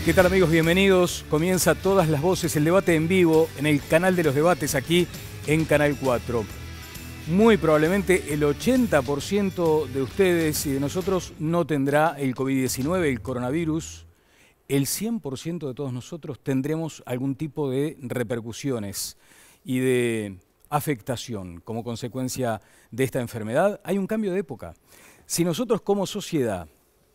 ¿Qué tal, amigos? Bienvenidos. Comienza Todas las Voces, el debate en vivo en el canal de los debates aquí en Canal 4. Muy probablemente el 80% de ustedes y de nosotros no tendrá el COVID-19, el coronavirus. El 100% de todos nosotros tendremos algún tipo de repercusiones y de afectación como consecuencia de esta enfermedad. Hay un cambio de época. Si nosotros como sociedad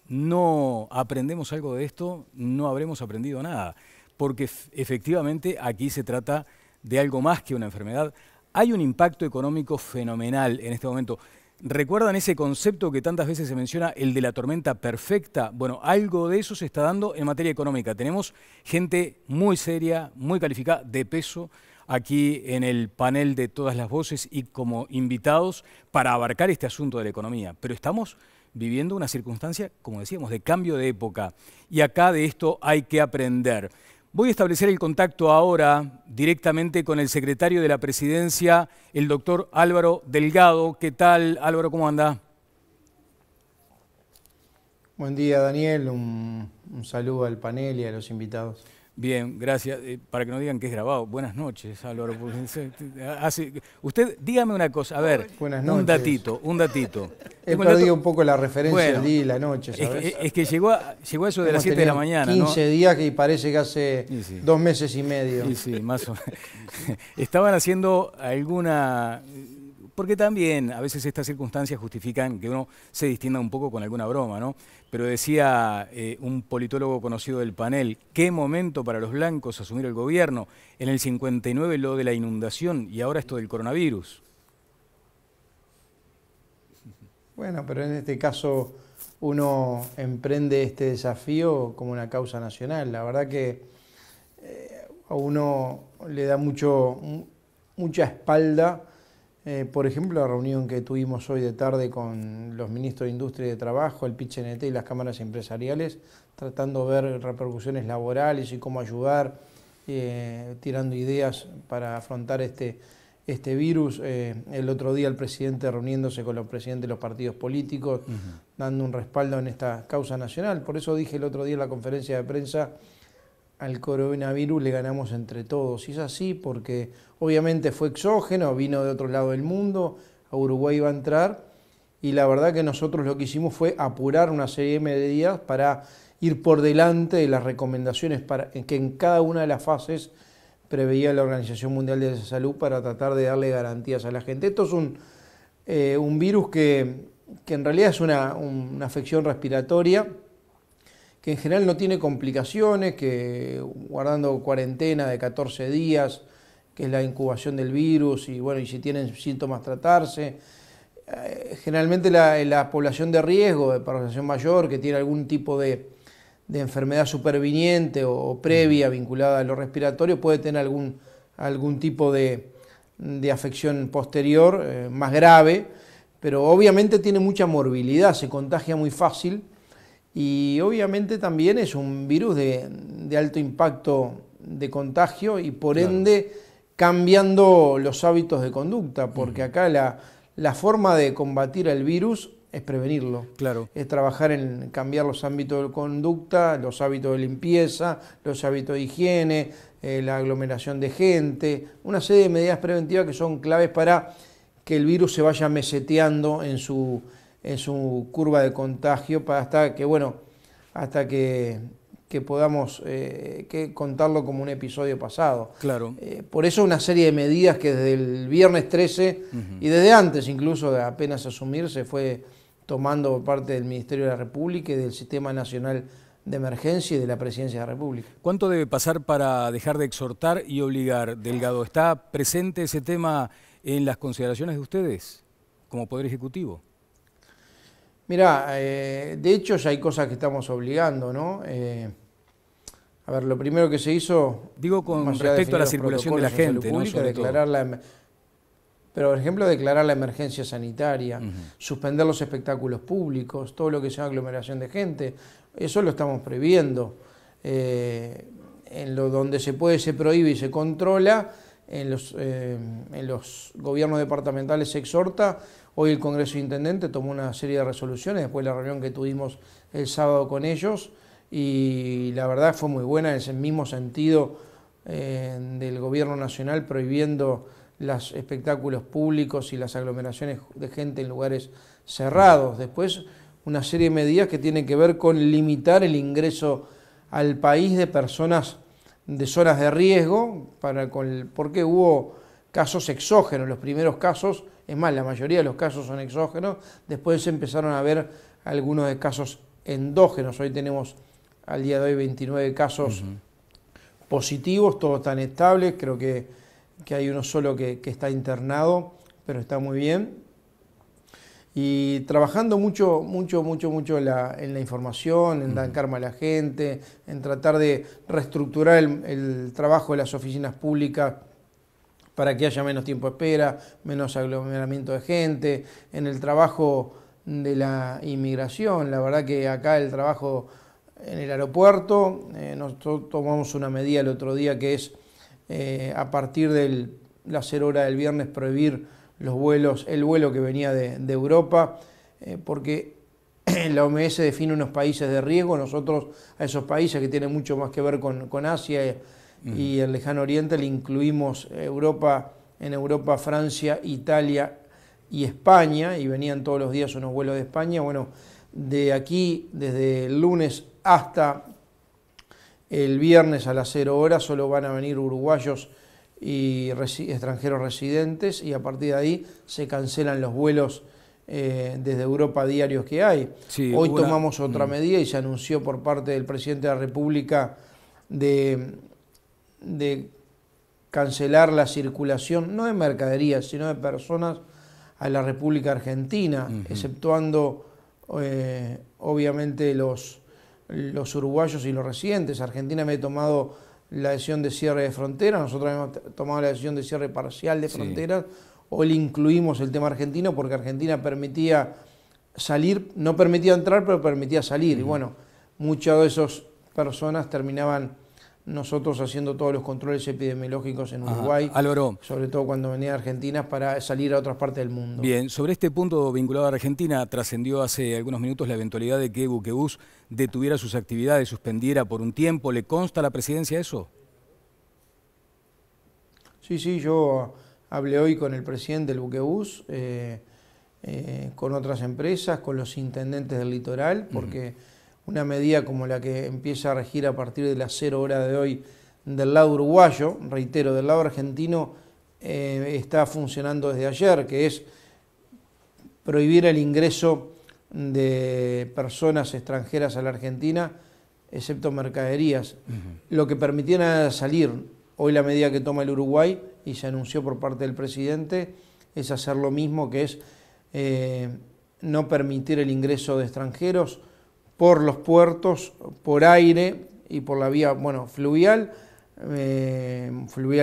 no aprendemos algo de esto, no habremos aprendido nada, porque efectivamente aquí se trata de algo más que una enfermedad. Hay un impacto económico fenomenal en este momento. ¿Recuerdan ese concepto que tantas veces se menciona, el de la tormenta perfecta? Bueno, algo de eso se está dando en materia económica. Tenemos gente muy seria, muy calificada, de peso, aquí en el panel de Todas las Voces y como invitados para abarcar este asunto de la economía. Pero estamos viviendo una circunstancia, como decíamos, de cambio de época. Y acá de esto hay que aprender. Voy a establecer el contacto ahora directamente con el secretario de la Presidencia, el doctor Álvaro Delgado. ¿Qué tal, Álvaro? ¿Cómo anda? Buen día, Daniel. Un saludo al panel y a los invitados. Bien, gracias. Para que no digan que es grabado, buenas noches, Álvaro. Usted, dígame una cosa, a ver, buenas noches. Un datito. He perdido un poco la referencia del día y la noche, ¿sabes? Es que llegó eso de las 7 de la mañana, 15 días que parece que hace 2 meses y medio. Sí, más o menos. Estaban haciendo alguna... Porque también a veces estas circunstancias justifican que uno se distinga un poco con alguna broma, ¿no? Pero decía un politólogo conocido del panel, ¿qué momento para los blancos asumir el gobierno? En el 59 lo de la inundación y ahora esto del coronavirus. Bueno, pero en este caso uno emprende este desafío como una causa nacional. La verdad que a uno le da mucha espalda. Por ejemplo, la reunión que tuvimos hoy de tarde con los ministros de Industria y de Trabajo, el PIT-CNT y las cámaras empresariales, tratando de ver repercusiones laborales y cómo ayudar, tirando ideas para afrontar este virus. El otro día el presidente reuniéndose con los presidentes de los partidos políticos, dando un respaldo en esta causa nacional. Por eso dije el otro día en la conferencia de prensa, al coronavirus le ganamos entre todos. Y es así porque obviamente fue exógeno, vino de otro lado del mundo, a Uruguay iba a entrar, y la verdad que nosotros lo que hicimos fue apurar una serie de medidas para ir por delante de las recomendaciones que en cada una de las fases preveía la Organización Mundial de la Salud para tratar de darle garantías a la gente. Esto es un virus que en realidad es una afección respiratoria, que en general no tiene complicaciones, que guardando cuarentena de 14 días, que es la incubación del virus, y bueno, y si tienen síntomas tratarse. Generalmente la población de riesgo, de población mayor, que tiene algún tipo de enfermedad superviniente o previa vinculada a lo respiratorio, puede tener algún tipo de afección posterior más grave, pero obviamente tiene mucha morbilidad, se contagia muy fácil. Y obviamente también es un virus de alto impacto de contagio y por ende cambiando los hábitos de conducta, porque acá la forma de combatir el virus es prevenirlo. Claro. Es trabajar en cambiar los ámbitos de conducta, los hábitos de limpieza, los hábitos de higiene, la aglomeración de gente, una serie de medidas preventivas que son claves para que el virus se vaya meseteando en su curva de contagio hasta que podamos contarlo como un episodio pasado. Claro. Por eso una serie de medidas que desde el viernes 13 y desde antes incluso de apenas asumir se fue tomando por parte del Ministerio de la República y del Sistema Nacional de Emergencia y de la Presidencia de la República. ¿Cuánto debe pasar para dejar de exhortar y obligar, Delgado? ¿Está presente ese tema en las consideraciones de ustedes como Poder Ejecutivo? Mirá, de hecho ya hay cosas que estamos obligando, ¿no? A ver, lo primero que se hizo... Digo con respecto a la circulación de la gente, ¿no? Pero, por ejemplo, declarar la emergencia sanitaria, suspender los espectáculos públicos, todo lo que sea aglomeración de gente, eso lo estamos previendo. En lo donde se puede, se prohíbe y se controla, en los gobiernos departamentales se exhorta. Hoy el Congreso de Intendentes tomó una serie de resoluciones después de la reunión que tuvimos el sábado con ellos, y la verdad fue muy buena en ese mismo sentido del gobierno nacional prohibiendo los espectáculos públicos y las aglomeraciones de gente en lugares cerrados. Después una serie de medidas que tienen que ver con limitar el ingreso al país de personas de zonas de riesgo, porque hubo casos exógenos, los primeros casos, es más, la mayoría de los casos son exógenos, después se empezaron a ver algunos de casos endógenos, hoy tenemos al día de hoy 29 casos positivos, todos están estables, creo que hay uno solo que está internado, pero está muy bien. Y trabajando mucho en la información, en dar calma a la gente, en tratar de reestructurar el trabajo de las oficinas públicas para que haya menos tiempo de espera, menos aglomeramiento de gente, en el trabajo de la inmigración. La verdad que acá el trabajo en el aeropuerto, nosotros tomamos una medida el otro día que es a partir de las 0 horas del viernes prohibir los vuelos, el vuelo que venía de Europa, porque la OMS define unos países de riesgo, nosotros a esos países que tienen mucho más que ver con Asia y el Lejano Oriente le incluimos Europa, en Europa Francia, Italia y España, y venían todos los días unos vuelos de España. Bueno, de aquí, desde el lunes hasta el viernes a las 0 horas, solo van a venir uruguayos y extranjeros residentes, y a partir de ahí se cancelan los vuelos desde Europa diarios que hay. Sí, hoy tomamos otra medida y se anunció por parte del presidente de la República de cancelar la circulación, no de mercaderías, sino de personas a la República Argentina, exceptuando obviamente los uruguayos y los residentes. Argentina me ha tomado la decisión de cierre de fronteras, nosotros hemos tomado la decisión de cierre parcial de fronteras, hoy le incluimos el tema argentino porque Argentina permitía salir, no permitía entrar, pero permitía salir, y bueno, muchas de esas personas terminaban nosotros haciendo todos los controles epidemiológicos en Uruguay, Álvaro, sobre todo cuando venía a Argentina para salir a otras partes del mundo. Bien, sobre este punto vinculado a Argentina, trascendió hace algunos minutos la eventualidad de que Buquebús detuviera sus actividades, suspendiera por un tiempo. ¿Le consta a la presidencia eso? Sí, yo hablé hoy con el presidente del Buquebús, con otras empresas, con los intendentes del litoral, porque una medida como la que empieza a regir a partir de las 0 horas de hoy del lado uruguayo, reitero, del lado argentino está funcionando desde ayer, que es prohibir el ingreso de personas extranjeras a la Argentina, excepto mercaderías. Lo que permitían era salir. Hoy la medida que toma el Uruguay, y se anunció por parte del presidente, es hacer lo mismo, que es no permitir el ingreso de extranjeros por los puertos, por aire y por la vía fluvial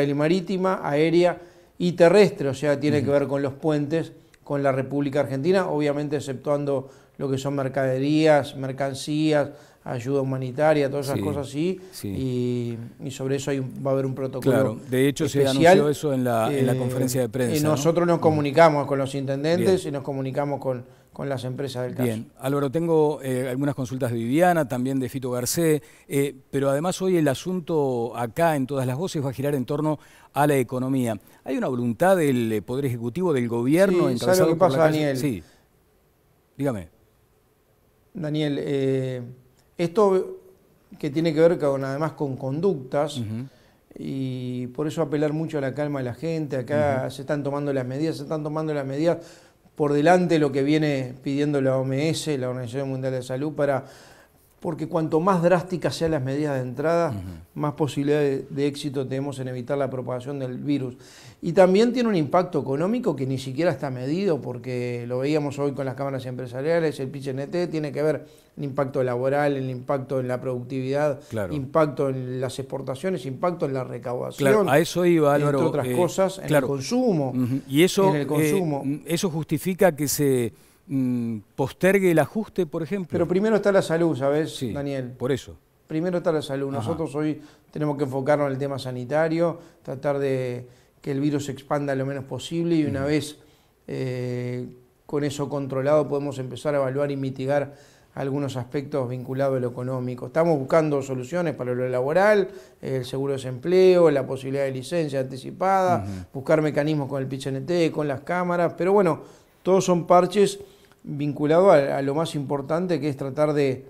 y marítima, aérea y terrestre, o sea, tiene que ver con los puentes con la República Argentina, obviamente exceptuando lo que son mercaderías, mercancías, ayuda humanitaria, todas esas cosas así, y sobre eso va a haber un protocolo. Claro, de hecho especial. Se anunció eso en la conferencia de prensa. Nosotros nos comunicamos con los intendentes y nos comunicamos con las empresas del caso. Bien, Álvaro, tengo algunas consultas de Viviana, también de Fito Garcés, pero además hoy el asunto acá en Todas las Voces va a girar en torno a la economía. ¿Hay una voluntad del Poder Ejecutivo, del Gobierno, encabezado ¿sabes lo que pasa, Daniel? Sí, dígame. Daniel, esto que tiene que ver además con conductas, y por eso apelar mucho a la calma de la gente. Acá se están tomando las medidas, por delante de lo que viene pidiendo la OMS, la Organización Mundial de Salud, porque cuanto más drásticas sean las medidas de entrada, más posibilidades de éxito tenemos en evitar la propagación del virus. Y también tiene un impacto económico que ni siquiera está medido, porque lo veíamos hoy con las cámaras empresariales, el PIT-CNT, tiene que ver el impacto laboral, el impacto en la productividad, impacto en las exportaciones, impacto en la recaudación. Claro, a eso iba, Álvaro. Entre otras cosas, en el consumo. Y eso, eso justifica que se postergue el ajuste, por ejemplo. Pero primero está la salud, ¿sabes, Daniel? Por eso. Primero está la salud. Nosotros hoy tenemos que enfocarnos en el tema sanitario, tratar de que el virus se expanda lo menos posible, y una vez con eso controlado podemos empezar a evaluar y mitigar algunos aspectos vinculados a lo económico. Estamos buscando soluciones para lo laboral, el seguro de desempleo, la posibilidad de licencia anticipada, buscar mecanismos con el PIT-CNT, con las cámaras, pero bueno, todos son parches vinculados a lo más importante, que es tratar de,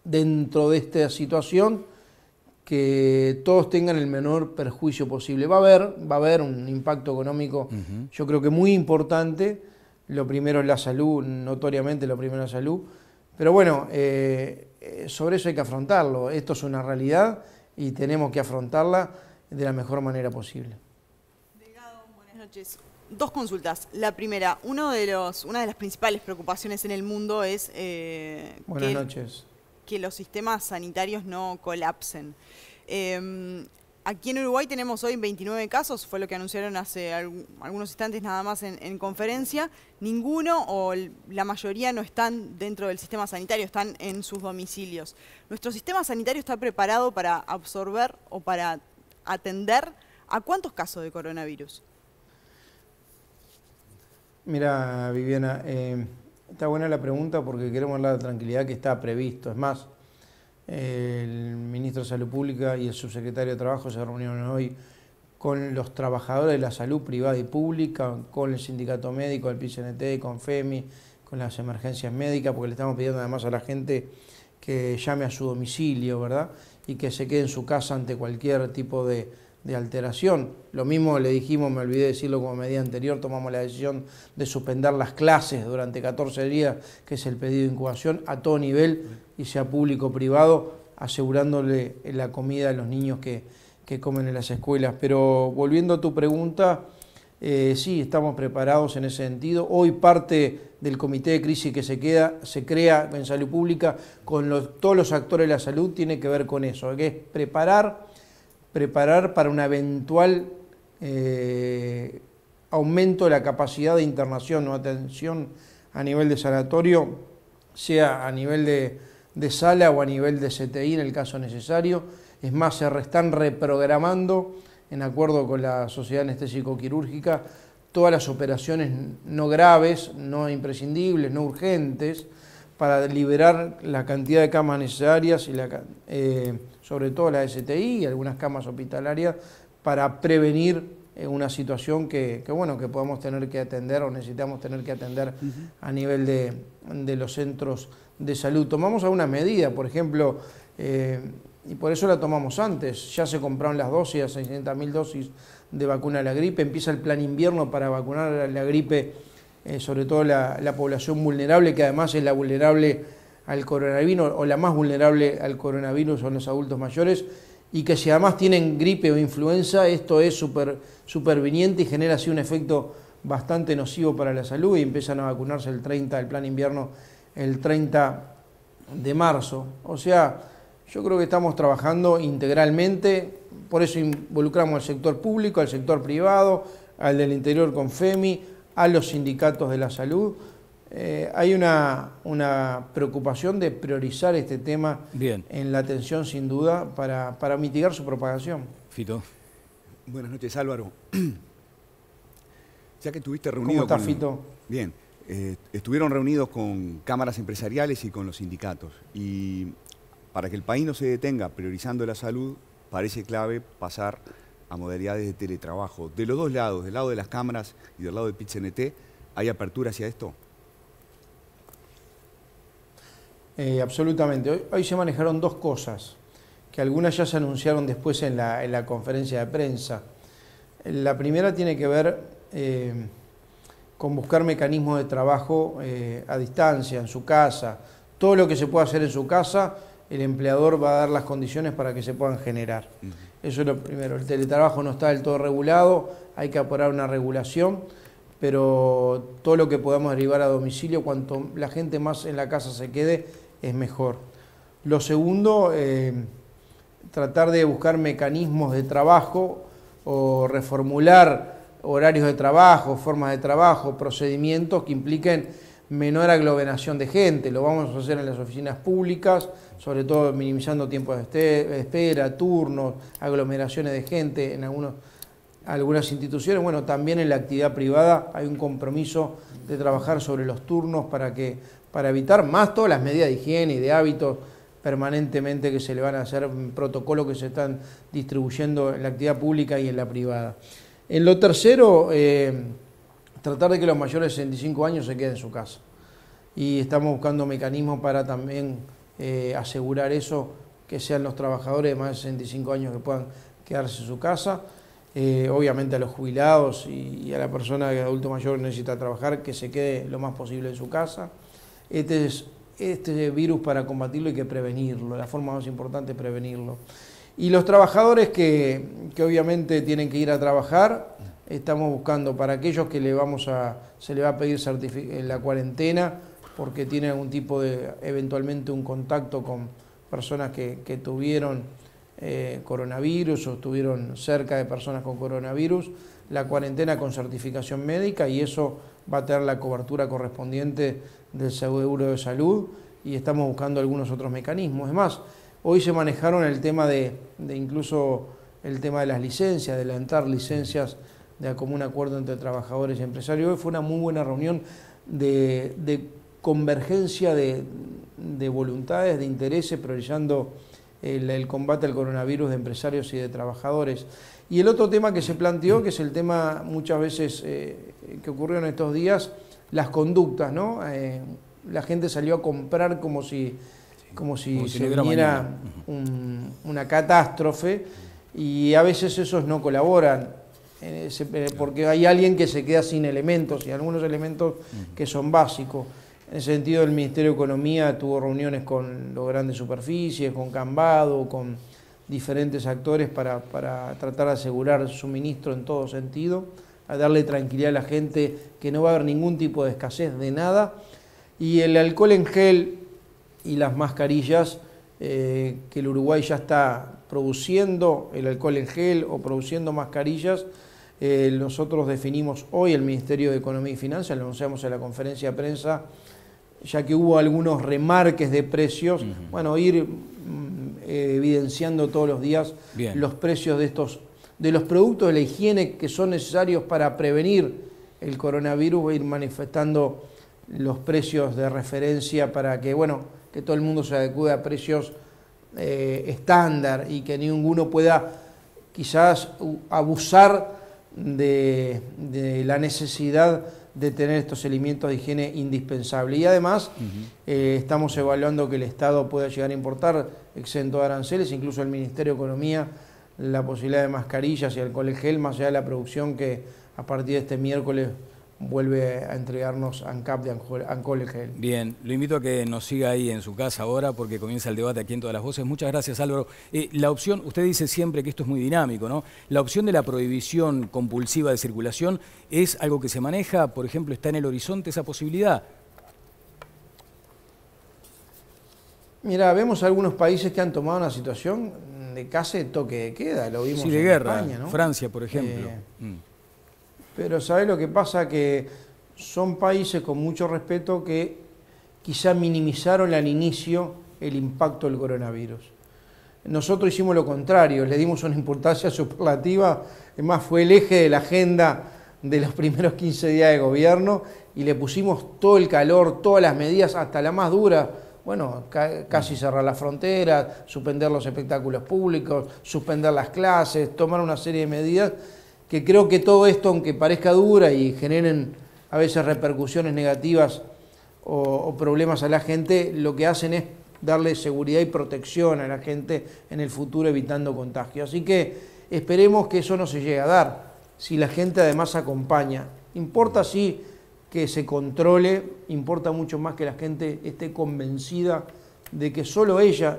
dentro de esta situación, que todos tengan el menor perjuicio posible. Va a haber un impacto económico, yo creo que muy importante. Lo primero es la salud, notoriamente lo primero es la salud. Pero bueno, sobre eso hay que afrontarlo. Esto es una realidad y tenemos que afrontarla de la mejor manera posible. Delegado, buenas noches. Dos consultas. La primera, una de las principales preocupaciones en el mundo es buenas noches. Que los sistemas sanitarios no colapsen. Aquí en Uruguay tenemos hoy 29 casos, fue lo que anunciaron hace algunos instantes nada más en conferencia. Ninguno o la mayoría no están dentro del sistema sanitario, están en sus domicilios. ¿Nuestro sistema sanitario está preparado para absorber o para atender a cuántos casos de coronavirus? Mira, Viviana, está buena la pregunta porque queremos dar la tranquilidad que está previsto. Es más, el ministro de Salud Pública y el subsecretario de Trabajo se reunieron hoy con los trabajadores de la salud privada y pública, con el sindicato médico, el PIT-CNT, con FEMI, con las emergencias médicas, porque le estamos pidiendo además a la gente que llame a su domicilio, ¿verdad? Y que se quede en su casa ante cualquier tipo de alteración. Lo mismo le dijimos, me olvidé decirlo como medida anterior, tomamos la decisión de suspender las clases durante 14 días, que es el pedido de incubación, a todo nivel, y sea público o privado, asegurándole la comida a los niños que comen en las escuelas. Pero volviendo a tu pregunta, sí, estamos preparados en ese sentido. Hoy parte del comité de crisis que se crea en salud pública con todos los actores de la salud tiene que ver con eso, que es preparar para una eventual aumento de la capacidad de internación o atención a nivel de sanatorio, sea a nivel de sala o a nivel de CTI en el caso necesario. Es más, se están reprogramando, en acuerdo con la Sociedad Anestésico-Quirúrgica, todas las operaciones no graves, no imprescindibles, no urgentes, para liberar la cantidad de camas necesarias y sobre todo la STI y algunas camas hospitalarias para prevenir una situación que podemos tener que atender o necesitamos tener que atender a nivel de los centros de salud. Tomamos algunas medidas, por ejemplo, y por eso la tomamos antes, ya se compraron las dosis, 600.000 dosis de vacuna de la gripe, empieza el plan invierno para vacunar a la gripe, sobre todo la población vulnerable, que además es la vulnerable al coronavirus, o la más vulnerable al coronavirus son los adultos mayores, y que si además tienen gripe o influenza, esto es superviniente y genera así un efecto bastante nocivo para la salud, y empiezan a vacunarse el plan invierno el 30 de marzo. O sea, yo creo que estamos trabajando integralmente, por eso involucramos al sector público, al sector privado, al del interior con FEMI, a los sindicatos de la salud. Hay una preocupación de priorizar este tema en la atención, sin duda, para mitigar su propagación. Fito. Buenas noches, Álvaro. Ya que estuviste reunido ¿Cómo está, Fito? Bien. Estuvieron reunidos con cámaras empresariales y con los sindicatos. Y para que el país no se detenga priorizando la salud, parece clave pasar a modalidades de teletrabajo. De los dos lados, del lado de las cámaras y del lado del PIT-CNT, ¿hay apertura hacia esto? Absolutamente. Hoy se manejaron dos cosas, que algunas ya se anunciaron después en la conferencia de prensa. La primera tiene que ver con buscar mecanismos de trabajo a distancia, en su casa. Todo lo que se pueda hacer en su casa, el empleador va a dar las condiciones para que se puedan generar. Eso es lo primero. El teletrabajo no está del todo regulado, hay que apurar una regulación, pero todo lo que podamos derivar a domicilio, cuanto la gente más en la casa se quede, es mejor. Lo segundo, tratar de buscar mecanismos de trabajo o reformular horarios de trabajo, formas de trabajo, procedimientos que impliquen menor aglomeración de gente. Lo vamos a hacer en las oficinas públicas, sobre todo minimizando tiempos de espera, turnos, aglomeraciones de gente en algunos algunas instituciones. Bueno, también en la actividad privada hay un compromiso de trabajar sobre los turnos para evitar más todas las medidas de higiene y de hábitos permanentemente que se le van a hacer, protocolos que se están distribuyendo en la actividad pública y en la privada. En lo tercero, tratar de que los mayores de 65 años se queden en su casa. Y estamos buscando mecanismos para también asegurar eso, que sean los trabajadores de más de 65 años que puedan quedarse en su casa. Obviamente a los jubilados y a la persona que adulto mayor necesita trabajar, que se quede lo más posible en su casa. Este virus, para combatirlo hay que prevenirlo, la forma más importante es prevenirlo. Y los trabajadores que obviamente tienen que ir a trabajar, estamos buscando para aquellos que se le va a pedir la cuarentena porque tienen algún tipo de, eventualmente un contacto con personas que tuvieron coronavirus o estuvieron cerca de personas con coronavirus, la cuarentena con certificación médica, y eso va a tener la cobertura correspondiente del seguro de salud, y estamos buscando algunos otros mecanismos. Es más, hoy se manejaron el tema de incluso el tema de las licencias, de adelantar licencias de común acuerdo entre trabajadores y empresarios. Hoy fue una muy buena reunión de convergencia de voluntades, de intereses, priorizando el combate al coronavirus de empresarios y de trabajadores. Y el otro tema que se planteó, que es el tema muchas veces que ocurrió en estos días, las conductas, ¿no? La gente salió a comprar como si se viniera una catástrofe, y a veces esos no colaboran, porque hay alguien que se queda sin elementos, y algunos elementos que son básicos. En ese sentido, el Ministerio de Economía tuvo reuniones con los grandes superficies, con Cambado, con diferentes actores para tratar de asegurar suministro en todo sentido, a darle tranquilidad a la gente que no va a haber ningún tipo de escasez de nada. Y el alcohol en gel y las mascarillas, que el Uruguay ya está produciendo el alcohol en gel o produciendo mascarillas. Nosotros definimos hoy, el Ministerio de Economía y Finanzas, lo anunciamos en la conferencia de prensa, ya que hubo algunos remarques de precios, bueno, ir evidenciando todos los días los precios de los productos de la higiene que son necesarios para prevenir el coronavirus, va a ir manifestando los precios de referencia para que, bueno, que todo el mundo se adecue a precios estándar y que ninguno pueda quizás abusar de la necesidad de tener estos elementos de higiene indispensables. Y además estamos evaluando que el Estado pueda llegar a importar exento de aranceles, incluso el Ministerio de Economía, la posibilidad de mascarillas y alcohol en gel, más allá de la producción que a partir de este miércoles vuelve a entregarnos ANCAP de alcohol en gel. Bien, lo invito a que nos siga ahí en su casa ahora, porque comienza el debate aquí en Todas las Voces. Muchas gracias, Álvaro. La opción, usted dice siempre que esto es muy dinámico, ¿no? La opción de la prohibición compulsiva de circulación es algo que se maneja, por ejemplo, ¿está en el horizonte esa posibilidad? Mira, vemos algunos países que han tomado una situación de casi toque de queda, lo vimos de en guerra, España, ¿no? Francia, por ejemplo. Pero ¿sabes lo que pasa? Que son países con mucho respeto que quizá minimizaron al inicio el impacto del coronavirus. Nosotros hicimos lo contrario, le dimos una importancia superlativa, además fue el eje de la agenda de los primeros 15 días de gobierno, y le pusimos todo el calor, todas las medidas, hasta la más dura. Bueno, casi cerrar las fronteras, suspender los espectáculos públicos, suspender las clases, tomar una serie de medidas que creo que todo esto, aunque parezca dura y generen a veces repercusiones negativas o problemas a la gente, lo que hacen es darle seguridad y protección a la gente en el futuro, evitando contagios. Así que esperemos que eso no se llegue a dar, si la gente además acompaña. Importa sí que se controle, importa mucho más que la gente esté convencida de que solo ella,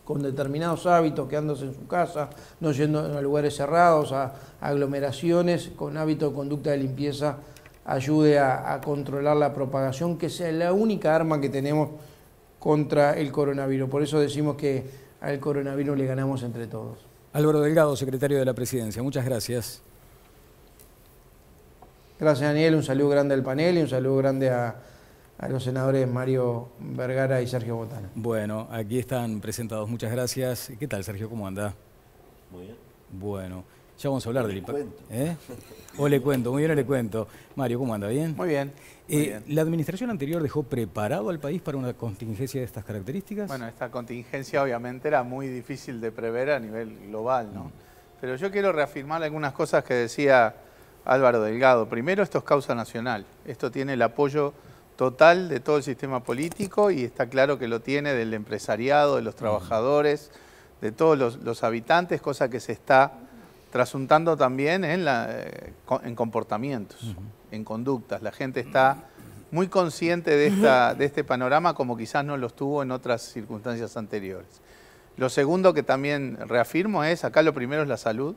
con determinados hábitos, quedándose en su casa, no yendo a lugares cerrados, a aglomeraciones, con hábitos de conducta de limpieza, ayude a controlar la propagación, que sea la única arma que tenemos contra el coronavirus. Por eso decimos que al coronavirus le ganamos entre todos. Álvaro Delgado, secretario de la Presidencia, muchas gracias. Gracias, Daniel, un saludo grande al panel y un saludo grande a los senadores Mario Vergara y Sergio Botana. Bueno, aquí están presentados, muchas gracias. ¿Qué tal, Sergio? ¿Cómo anda? Muy bien. Bueno, Ya vamos a hablar del impacto. O le cuento, muy bien, le cuento. Mario, ¿cómo anda? ¿Bien? Muy bien. Muy bien. ¿La administración anterior dejó preparado al país para una contingencia de estas características? Bueno, esta contingencia obviamente era muy difícil de prever a nivel global, ¿no? Pero yo quiero reafirmar algunas cosas que decía Álvaro Delgado. Primero, esto es causa nacional. Esto tiene el apoyo total de todo el sistema político y está claro que lo tiene del empresariado, de los trabajadores, de todos los habitantes, cosa que se está trasuntando también en comportamientos, en conductas. La gente está muy consciente de este panorama como quizás no lo estuvo en otras circunstancias anteriores. Lo segundo que también reafirmo es, acá lo primero es la salud.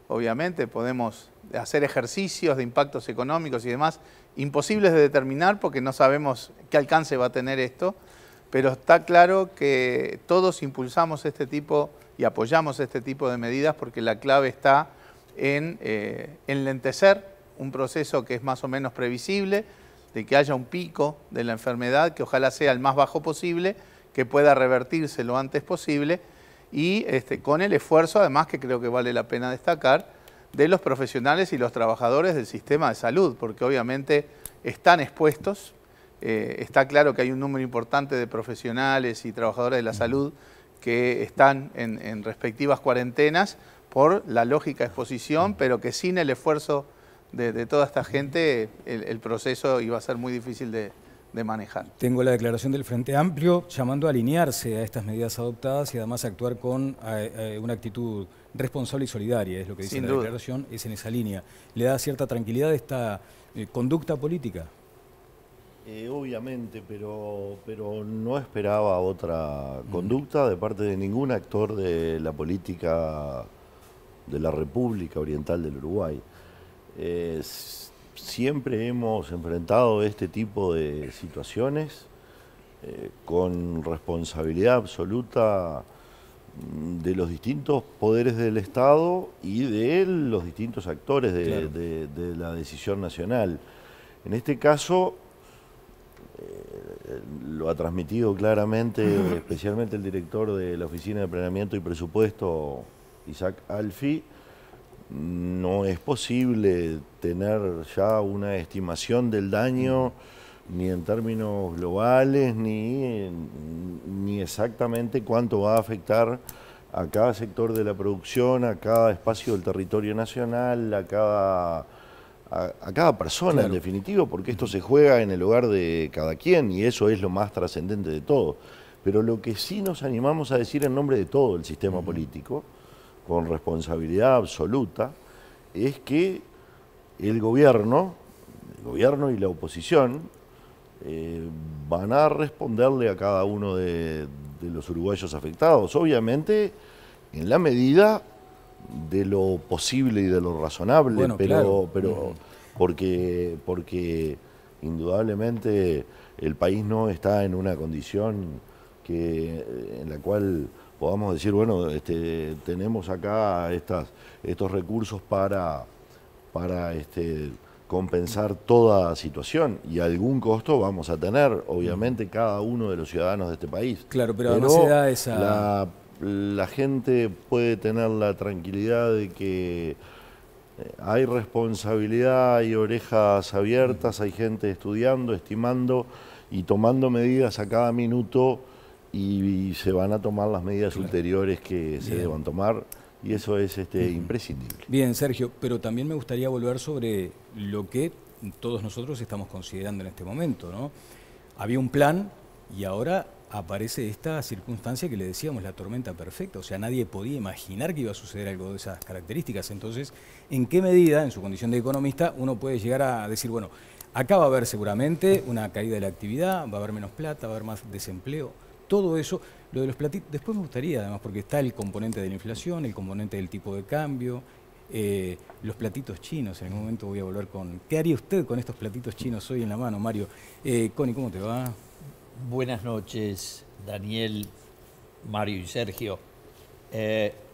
Obviamente podemos hacer ejercicios de impactos económicos y demás, imposibles de determinar porque no sabemos qué alcance va a tener esto, pero está claro que todos impulsamos este tipo y apoyamos este tipo de medidas porque la clave está en enlentecer un proceso que es más o menos previsible, de que haya un pico de la enfermedad, que ojalá sea el más bajo posible, que pueda revertirse lo antes posible y con el esfuerzo, además, que creo que vale la pena destacar, de los profesionales y los trabajadores del sistema de salud, porque obviamente están expuestos. Está claro que hay un número importante de profesionales y trabajadores de la salud que están en respectivas cuarentenas por la lógica exposición, pero que sin el esfuerzo de toda esta gente el proceso iba a ser muy difícil de manejar. Tengo la declaración del Frente Amplio llamando a alinearse a estas medidas adoptadas y además a actuar con una actitud responsable y solidaria, es lo que dice la declaración, es en esa línea. ¿Le da cierta tranquilidad esta conducta política? Obviamente, pero no esperaba otra conducta de parte de ningún actor de la política de la República Oriental del Uruguay. Siempre hemos enfrentado este tipo de situaciones con responsabilidad absoluta de los distintos poderes del Estado y de los distintos actores de la decisión nacional. En este caso, lo ha transmitido claramente, especialmente el director de la Oficina de Planeamiento y Presupuesto, Isaac Alfi. No es posible tener ya una estimación del daño ni en términos globales ni exactamente cuánto va a afectar a cada sector de la producción, a cada espacio del territorio nacional, a cada persona, en definitiva, porque esto se juega en el hogar de cada quien y eso es lo más trascendente de todo. Pero lo que sí nos animamos a decir en nombre de todo el sistema político, con responsabilidad absoluta, es que el gobierno y la oposición van a responderle a cada uno de los uruguayos afectados, obviamente en la medida de lo posible y de lo razonable, bueno, pero porque indudablemente el país no está en una condición en la cual podamos decir, bueno, tenemos acá estos recursos para compensar toda situación y algún costo vamos a tener, obviamente, cada uno de los ciudadanos de este país. Claro, pero además se da esa... La gente puede tener la tranquilidad de que hay responsabilidad, hay orejas abiertas, hay gente estudiando, estimando y tomando medidas a cada minuto y se van a tomar las medidas ulteriores que se deban tomar y eso es imprescindible. Bien, Sergio, pero también me gustaría volver sobre lo que todos nosotros estamos considerando en este momento, ¿no? Había un plan y ahora aparece esta circunstancia que le decíamos, la tormenta perfecta, o sea, nadie podía imaginar que iba a suceder algo de esas características. Entonces, ¿en qué medida, en su condición de economista, uno puede llegar a decir, bueno, acá va a haber seguramente una caída de la actividad, va a haber menos plata, va a haber más desempleo? Todo eso, lo de los platitos, después me gustaría además, porque está el componente de la inflación, el componente del tipo de cambio, los platitos chinos, en algún momento voy a volver con... ¿Qué haría usted con estos platitos chinos hoy en la mano, Mario? Connie, ¿cómo te va? Buenas noches, Daniel, Mario y Sergio.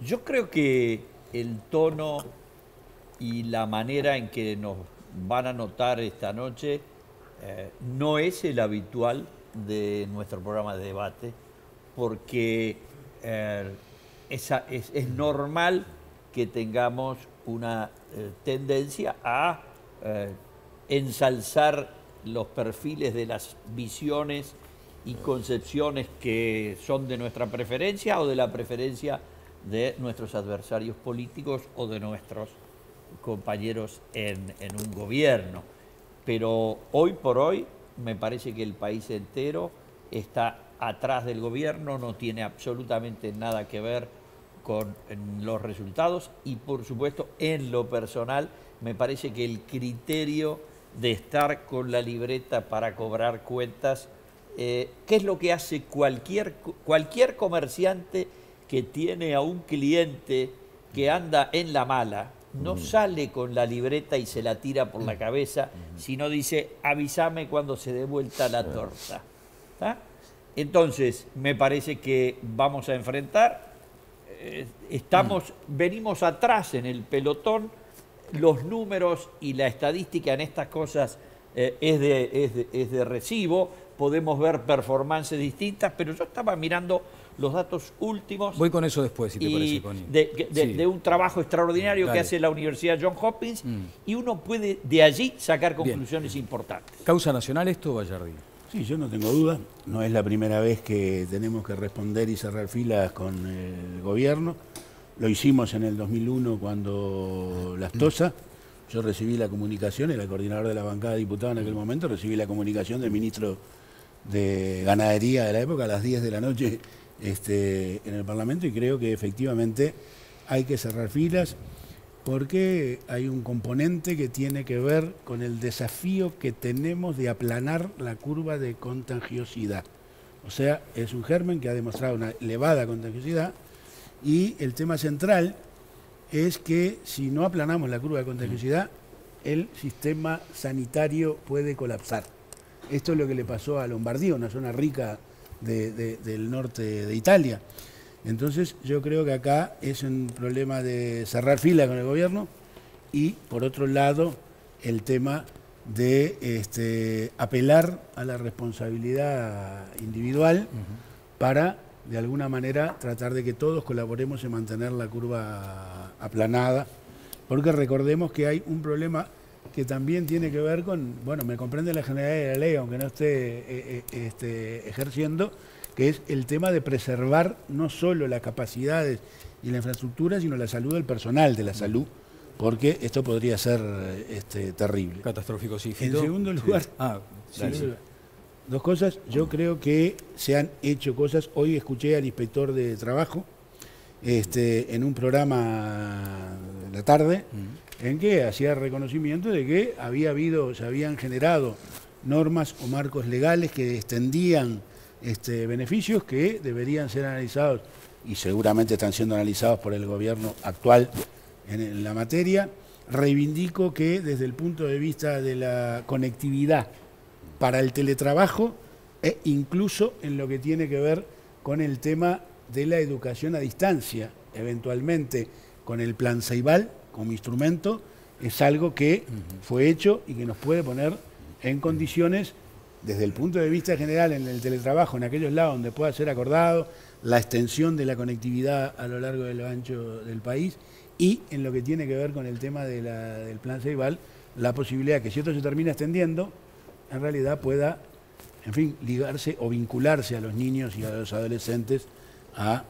Yo creo que el tono y la manera en que nos van a notar esta noche no es el habitual de nuestro programa de debate, porque es normal que tengamos una tendencia a ensalzar los perfiles de las visiones y concepciones que son de nuestra preferencia o de la preferencia de nuestros adversarios políticos o de nuestros compañeros en un gobierno. Pero hoy por hoy me parece que el país entero está atrás del gobierno, no tiene absolutamente nada que ver con los resultados y por supuesto en lo personal me parece que el criterio de estar con la libreta para cobrar cuentas, ¿qué es lo que hace cualquier comerciante que tiene a un cliente que anda en la mala? No sale con la libreta y se la tira por la cabeza, sino dice, avísame cuando se dé vuelta la torta. ¿Tá? Entonces, me parece que vamos a enfrentar, venimos atrás en el pelotón, los números y la estadística en estas cosas es de recibo, podemos ver performances distintas, pero yo estaba mirando los datos últimos. Voy con eso después, si te parece, Connie. De un trabajo extraordinario que hace la Universidad Johns Hopkins, y uno puede de allí sacar conclusiones importantes. ¿Causa nacional esto, Vallardi? Sí, yo no tengo duda. No es la primera vez que tenemos que responder y cerrar filas con el gobierno. Lo hicimos en el 2001 cuando Las Tosas. Yo recibí la comunicación, era el coordinador de la bancada de diputados en aquel momento, recibí la comunicación del ministro de Ganadería de la época a las 10 de la noche en el Parlamento, y creo que efectivamente hay que cerrar filas porque hay un componente que tiene que ver con el desafío que tenemos de aplanar la curva de contagiosidad. O sea, es un germen que ha demostrado una elevada contagiosidad, y el tema central es que si no aplanamos la curva de contagiosidad, el sistema sanitario puede colapsar. Esto es lo que le pasó a Lombardía, una zona rica del norte de Italia. Entonces yo creo que acá es un problema de cerrar fila con el gobierno y, por otro lado, el tema de apelar a la responsabilidad individual para, de alguna manera, tratar de que todos colaboremos en mantener la curva aplanada, porque recordemos que hay un problema que también tiene que ver con, bueno, me comprende la generalidad de la ley, aunque no esté ejerciendo, que es el tema de preservar no solo las capacidades y la infraestructura, sino la salud del personal de la salud, porque esto podría ser terrible. Catastrófico, sí. En segundo lugar, dos cosas. Yo creo que se han hecho cosas. Hoy escuché al inspector de trabajo en un programa de la tarde, en que hacía reconocimiento de que se habían generado normas o marcos legales que extendían beneficios que deberían ser analizados, y seguramente están siendo analizados por el gobierno actual en la materia. Reivindico que desde el punto de vista de la conectividad para el teletrabajo, e incluso en lo que tiene que ver con el tema de la educación a distancia, eventualmente con el Plan Ceibal como instrumento, es algo que fue hecho y que nos puede poner en condiciones, desde el punto de vista general, en el teletrabajo, en aquellos lados donde pueda ser acordado, la extensión de la conectividad a lo largo de lo ancho del país, y en lo que tiene que ver con el tema del Plan Ceibal, la posibilidad que, si esto se termina extendiendo, en realidad pueda, en fin, ligarse o vincularse a los niños y a los adolescentes a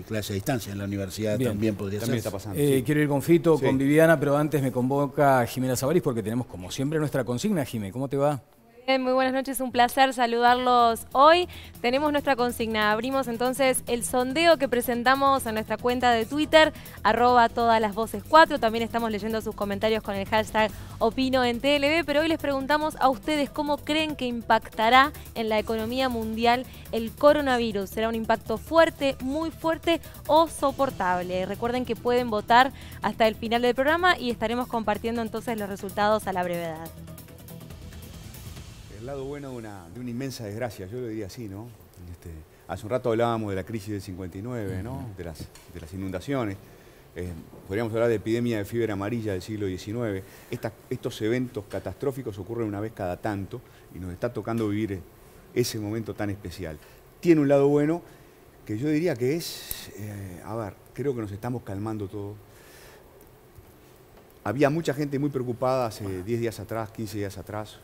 clase a distancia. En la universidad también podría ser. Está pasando. Quiero ir con Fito, con Viviana, pero antes me convoca Jimena Sabaris porque tenemos, como siempre, nuestra consigna. Jimé, ¿cómo te va? Muy buenas noches, un placer saludarlos hoy. Tenemos nuestra consigna. Abrimos entonces el sondeo que presentamos en nuestra cuenta de Twitter, @todaslasvoces4. También estamos leyendo sus comentarios con el hashtag Opino en TLB, pero hoy les preguntamos a ustedes cómo creen que impactará en la economía mundial el coronavirus. ¿Será un impacto fuerte, muy fuerte o soportable? Recuerden que pueden votar hasta el final del programa y estaremos compartiendo entonces los resultados a la brevedad. El lado bueno de una inmensa desgracia, yo lo diría así, ¿no? Hace un rato hablábamos de la crisis del 59, ¿no? De las inundaciones. Podríamos hablar de epidemia de fiebre amarilla del siglo XIX. Estos eventos catastróficos ocurren una vez cada tanto y nos está tocando vivir ese momento tan especial. Tiene un lado bueno que yo diría que es, creo que nos estamos calmando todos. había mucha gente muy preocupada hace 10 días atrás, 15 días atrás,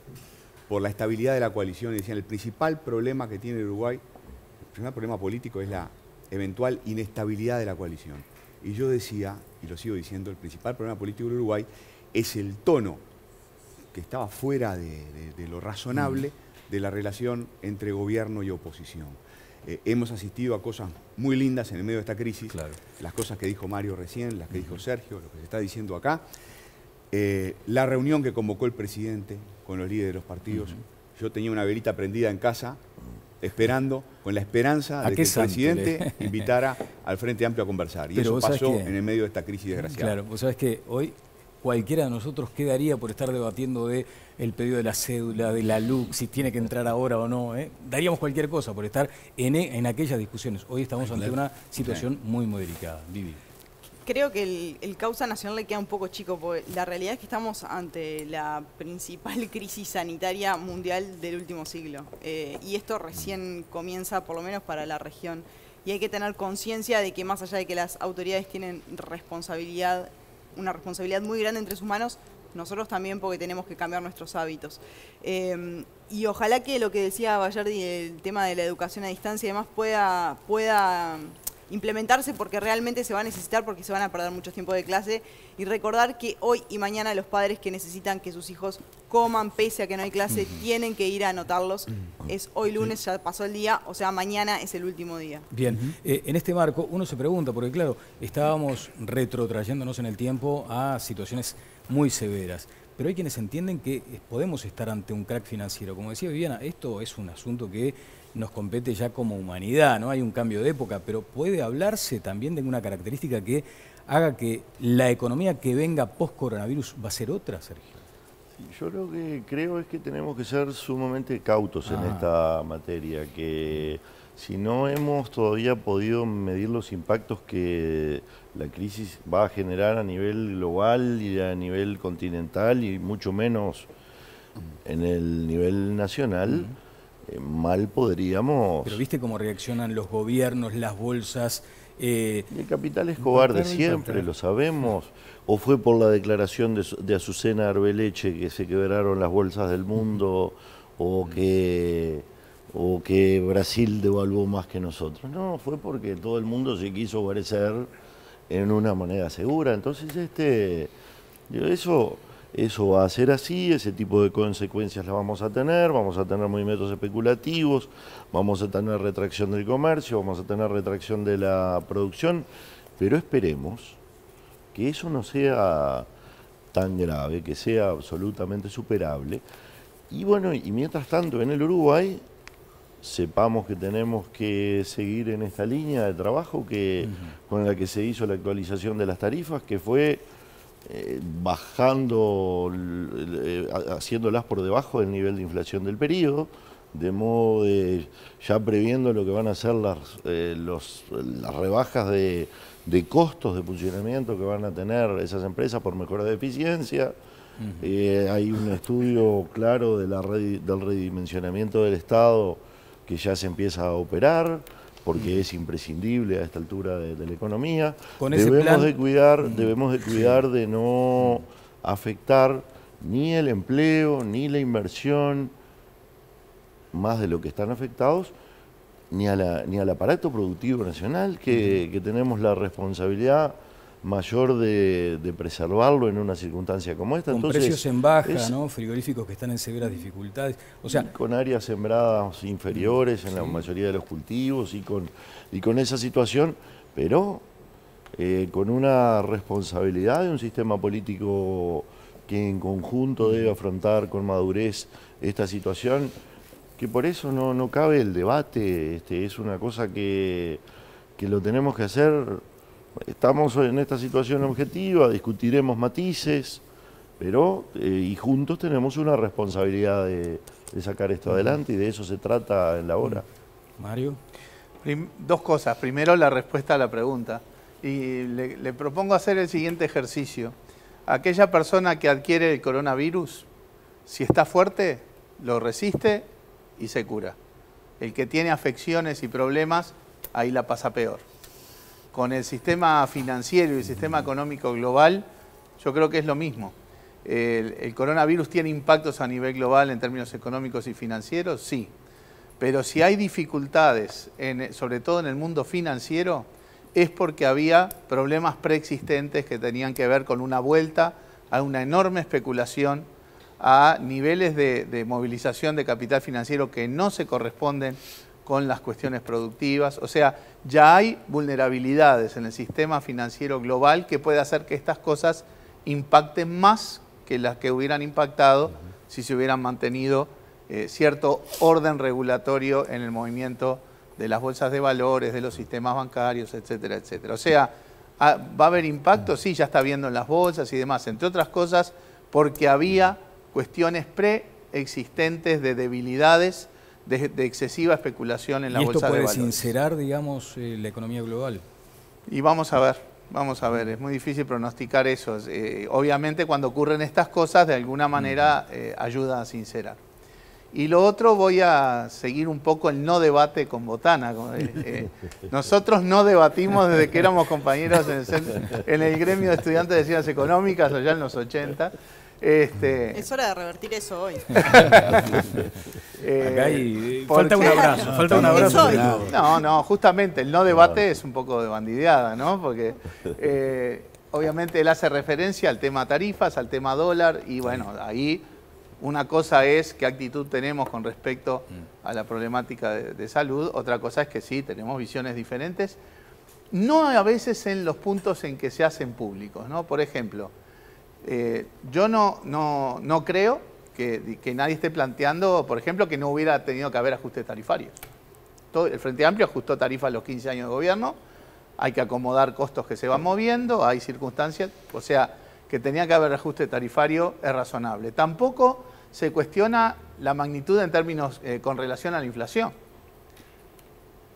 por la estabilidad de la coalición. Y decían, el principal problema que tiene Uruguay, el primer problema político es la eventual inestabilidad de la coalición. Y yo decía, y lo sigo diciendo, el principal problema político de Uruguay es el tono que estaba fuera de lo razonable de la relación entre gobierno y oposición. Hemos asistido a cosas muy lindas en el medio de esta crisis, claro. Las cosas que dijo Mario recién, las que dijo Sergio, lo que se está diciendo acá. La reunión que convocó el presidente con los líderes de los partidos. Yo tenía una velita prendida en casa, esperando, con la esperanza de que el presidente invitara al Frente Amplio a conversar. Y pero eso pasó en el medio de esta crisis desgraciada. Claro, vos sabés que hoy cualquiera de nosotros quedaría por estar debatiendo de el pedido de la cédula, de la LUC, si tiene que entrar ahora o no. Daríamos cualquier cosa por estar en aquellas discusiones. Hoy estamos ante una situación muy, muy delicada. Vivi. Creo que el causa nacional le queda un poco chico, porque la realidad es que estamos ante la principal crisis sanitaria mundial del último siglo. Y esto recién comienza, por lo menos para la región. Y hay que tener conciencia de que más allá de que las autoridades tienen responsabilidad, una responsabilidad muy grande entre sus manos, nosotros también, porque tenemos que cambiar nuestros hábitos. Y ojalá que lo que decía Bayardi, el tema de la educación a distancia y demás, pueda implementarse, porque realmente se va a necesitar, porque se van a perder mucho tiempo de clase. Y recordar que hoy y mañana los padres que necesitan que sus hijos coman pese a que no hay clase, tienen que ir a anotarlos. Es hoy lunes, ya pasó el día, o sea, mañana es el último día. Bien, en este marco uno se pregunta, porque claro, estábamos retrotrayéndonos en el tiempo a situaciones muy severas, pero hay quienes entienden que podemos estar ante un crack financiero. Como decía Viviana, esto es un asunto que nos compete ya como humanidad, ¿no? Hay un cambio de época, pero puede hablarse también de una característica que haga que la economía que venga post-coronavirus va a ser otra, Sergio. Sí, yo lo que creo es que tenemos que ser sumamente cautos en esta materia, que si no hemos todavía podido medir los impactos que la crisis va a generar a nivel global y a nivel continental y mucho menos en el nivel nacional, mal podríamos... Pero viste cómo reaccionan los gobiernos, las bolsas... El capital es cobarde siempre, lo sabemos. O fue por la declaración de Azucena Arbeleche que se quebraron las bolsas del mundo, o que Brasil devaluó más que nosotros. No, fue porque todo el mundo se quiso parecer en una moneda segura. Entonces eso va a ser así, ese tipo de consecuencias las vamos a tener movimientos especulativos, vamos a tener retracción del comercio, vamos a tener retracción de la producción, pero esperemos que eso no sea tan grave, que sea absolutamente superable. Y bueno, y mientras tanto en el Uruguay sepamos que tenemos que seguir en esta línea de trabajo con la que se hizo la actualización de las tarifas, que fue bajando, haciéndolas por debajo del nivel de inflación del periodo, de modo de ya previendo lo que van a ser las rebajas de costos de funcionamiento que van a tener esas empresas por mejora de eficiencia. Hay un estudio claro del redimensionamiento del Estado que ya se empieza a operar, porque es imprescindible a esta altura de la economía. Debemos de cuidar de no afectar ni el empleo, ni la inversión, más de lo que están afectados, ni al aparato productivo nacional, que tenemos la responsabilidad mayor de preservarlo en una circunstancia como esta. Con entonces, precios en baja, ¿no? Frigoríficos que están en severas dificultades. O sea, con áreas sembradas inferiores en la mayoría de los cultivos y con esa situación, pero con una responsabilidad de un sistema político que en conjunto debe afrontar con madurez esta situación, que por eso no cabe el debate, es una cosa que lo tenemos que hacer. Estamos en esta situación objetiva, discutiremos matices, pero y juntos tenemos una responsabilidad de sacar esto adelante, y de eso se trata en la hora. Mario. Dos cosas. Primero, la respuesta a la pregunta. Y le propongo hacer el siguiente ejercicio. Aquella persona que adquiere el coronavirus, si está fuerte, lo resiste y se cura. El que tiene afecciones y problemas, ahí la pasa peor. Con el sistema financiero y el sistema económico global, yo creo que es lo mismo. ¿El coronavirus tiene impactos a nivel global en términos económicos y financieros? Sí. Pero si hay dificultades, sobre todo en el mundo financiero, es porque había problemas preexistentes que tenían que ver con una vuelta a una enorme especulación, a niveles de movilización de capital financiero que no se corresponden con las cuestiones productivas. O sea, ya hay vulnerabilidades en el sistema financiero global que puede hacer que estas cosas impacten más que las que hubieran impactado si se hubieran mantenido cierto orden regulatorio en el movimiento de las bolsas de valores, de los sistemas bancarios, etcétera, etcétera. O sea, ¿va a haber impacto? Sí, ya está viendo en las bolsas y demás, entre otras cosas porque había cuestiones preexistentes de debilidades, de excesiva especulación en la bolsa de valores. ¿Y esto puede sincerar, digamos, la economía global? Y vamos a ver, es muy difícil pronosticar eso. Obviamente cuando ocurren estas cosas, de alguna manera ayuda a sincerar. Y lo otro, voy a seguir un poco el no debate con Botana. Nosotros no debatimos desde que éramos compañeros en el gremio de estudiantes de ciencias económicas, allá en los 80. Es hora de revertir eso hoy. Falta un abrazo, falta un abrazo. No, justamente el no debate es un poco de bandideada, ¿no? Porque obviamente él hace referencia al tema tarifas, al tema dólar, y bueno, ahí una cosa es qué actitud tenemos con respecto a la problemática de salud, otra cosa es que sí, tenemos visiones diferentes, no a veces en los puntos en que se hacen públicos, ¿no? Por ejemplo, yo no creo que nadie esté planteando, por ejemplo, que no hubiera tenido que haber ajustes tarifarios. El Frente Amplio ajustó tarifas a los 15 años de gobierno, hay que acomodar costos que se van moviendo, hay circunstancias, o sea, que tenía que haber ajuste tarifario es razonable. Tampoco se cuestiona la magnitud en términos con relación a la inflación.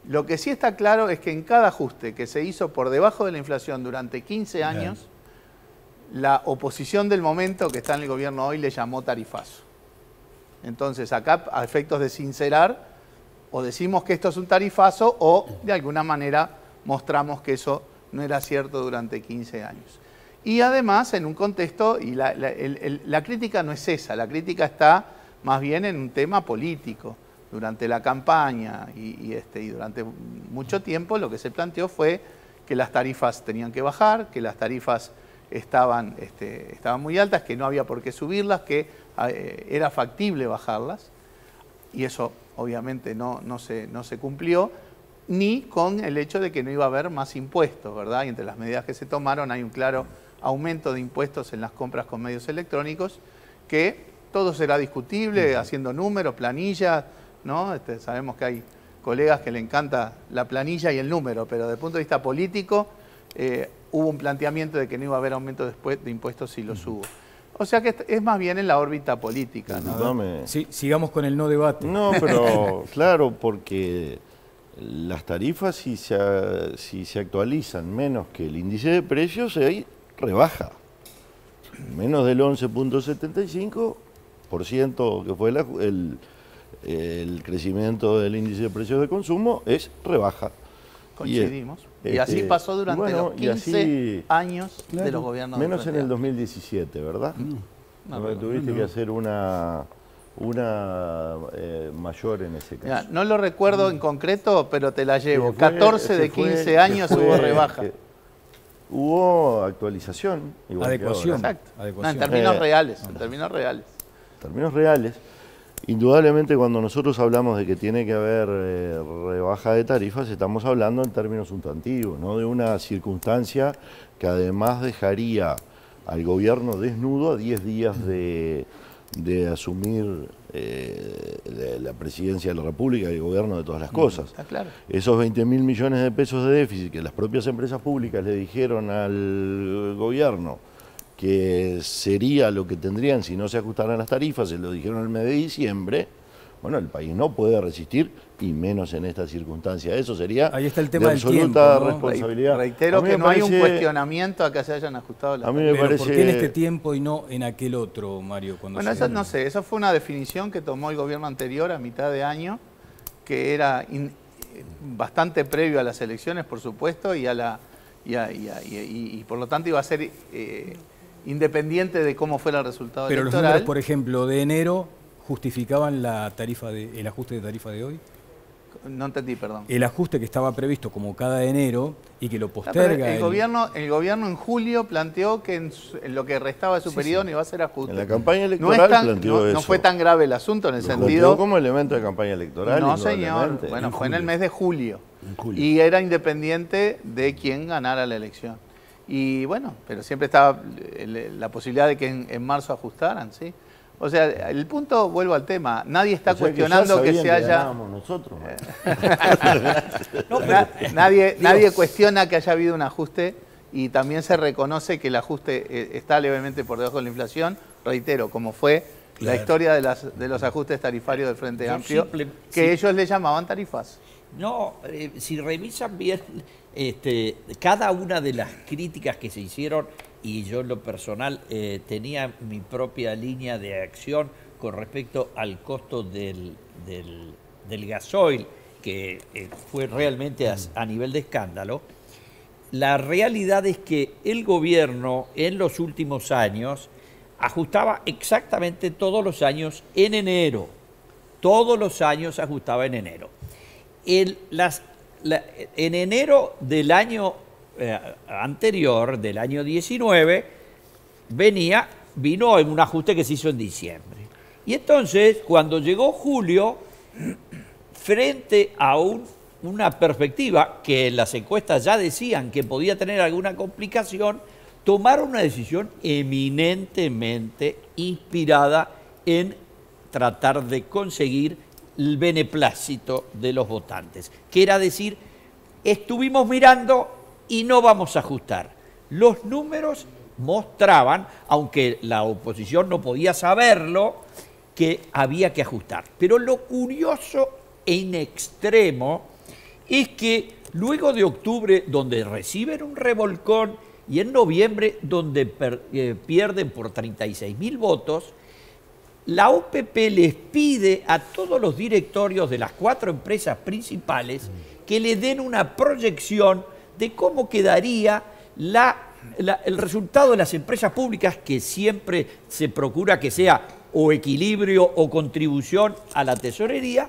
Lo que sí está claro es que en cada ajuste que se hizo por debajo de la inflación durante 15 años, la oposición del momento que está en el gobierno hoy le llamó tarifazo. Entonces acá, a efectos de sincerar, o decimos que esto es un tarifazo o de alguna manera mostramos que eso no era cierto durante 15 años. Y además en un contexto, y la crítica no es esa, la crítica está más bien en un tema político. Durante la campaña y durante mucho tiempo lo que se planteó fue que las tarifas tenían que bajar, que las tarifas estaban muy altas, que no había por qué subirlas, que era factible bajarlas, y eso obviamente no se cumplió, ni con el hecho de que no iba a haber más impuestos, ¿verdad? Y entre las medidas que se tomaron hay un claro aumento de impuestos en las compras con medios electrónicos, que todo será discutible, haciendo números, planillas, ¿no? Sabemos que hay colegas que le encanta la planilla y el número, pero desde el punto de vista político hubo un planteamiento de que no iba a haber aumento de impuestos si los hubo. O sea que es más bien en la órbita política, ¿no? Sí, sigamos con el no debate. No, pero claro, porque las tarifas si se actualizan menos que el índice de precios, ahí rebaja. Menos del 11.75% que fue el crecimiento del índice de precios de consumo es rebaja. Coincidimos. Y así pasó durante los 15 años de los gobiernos. Menos en el 2017, ¿verdad? Tuviste que hacer una mayor en ese caso. Mira, no lo recuerdo en concreto, pero te la llevo. 14 de 15 años hubo rebaja. Hubo actualización. Adecuación. Exacto. Adecuación. No, en términos reales. En términos reales. En términos reales. Indudablemente cuando nosotros hablamos de que tiene que haber rebaja de tarifas, estamos hablando en términos sustantivos, ¿no? De una circunstancia que además dejaría al gobierno desnudo a 10 días de asumir la presidencia de la República y el gobierno de todas las cosas. Está claro. Esos 20.000 millones de pesos de déficit que las propias empresas públicas le dijeron al gobierno que sería lo que tendrían si no se ajustaran las tarifas, se lo dijeron el mes de diciembre, bueno, el país no puede resistir, y menos en esta circunstancia. Eso sería ahí está el tema de absoluta del tiempo, ¿no? responsabilidad. Reitero que no hay un cuestionamiento a que se hayan ajustado las tarifas. Pero ¿por qué en este tiempo y no en aquel otro, Mario? Bueno, eso no sé, eso fue una definición que tomó el gobierno anterior a mitad de año, que era bastante previo a las elecciones, por supuesto, y por lo tanto iba a ser independiente de cómo fuera el resultado Pero los electoral. números, por ejemplo, de enero justificaban el ajuste de tarifa de hoy. No entendí, perdón. El ajuste que estaba previsto como cada enero y que lo No, pero posterga. el gobierno en julio planteó que en lo que restaba de su periodo no iba a hacer ajuste. En la campaña electoral planteó eso. No fue tan grave el asunto en el Lo sentido... planteó como elemento de campaña electoral. No, señor. indudablemente. Bueno, fue en el mes de julio. En julio. Y era independiente de quién ganara la elección. Y bueno, pero siempre estaba la posibilidad de que en marzo ajustaran, ¿sí? O sea, el punto, vuelvo al tema, nadie está O sea, cuestionando que se haya... ganábamos nosotros. Nadie cuestiona que haya habido un ajuste y también se reconoce que el ajuste está levemente por debajo de la inflación, reitero, como fue la historia de los ajustes tarifarios del Frente Amplio, que ellos le llamaban tarifas. No, si revisan bien cada una de las críticas que se hicieron, y yo en lo personal tenía mi propia línea de acción con respecto al costo del gasoil, que fue realmente a nivel de escándalo. La realidad es que el gobierno en los últimos años ajustaba exactamente todos los años en enero. Todos los años ajustaba en enero. En enero del año anterior, del año 19, vino en un ajuste que se hizo en diciembre. Y entonces, cuando llegó julio, frente a una perspectiva que en las encuestas ya decían que podía tener alguna complicación, tomaron una decisión eminentemente inspirada en tratar de conseguir el beneplácito de los votantes, que era decir, estuvimos mirando y no vamos a ajustar. Los números mostraban, aunque la oposición no podía saberlo, que había que ajustar. Pero lo curioso en extremo es que luego de octubre, donde reciben un revolcón, y en noviembre, donde pierden por 36.000 votos, la OPP les pide a todos los directorios de las 4 empresas principales que le den una proyección de cómo quedaría el resultado de las empresas públicas, que siempre se procura que sea o equilibrio o contribución a la tesorería,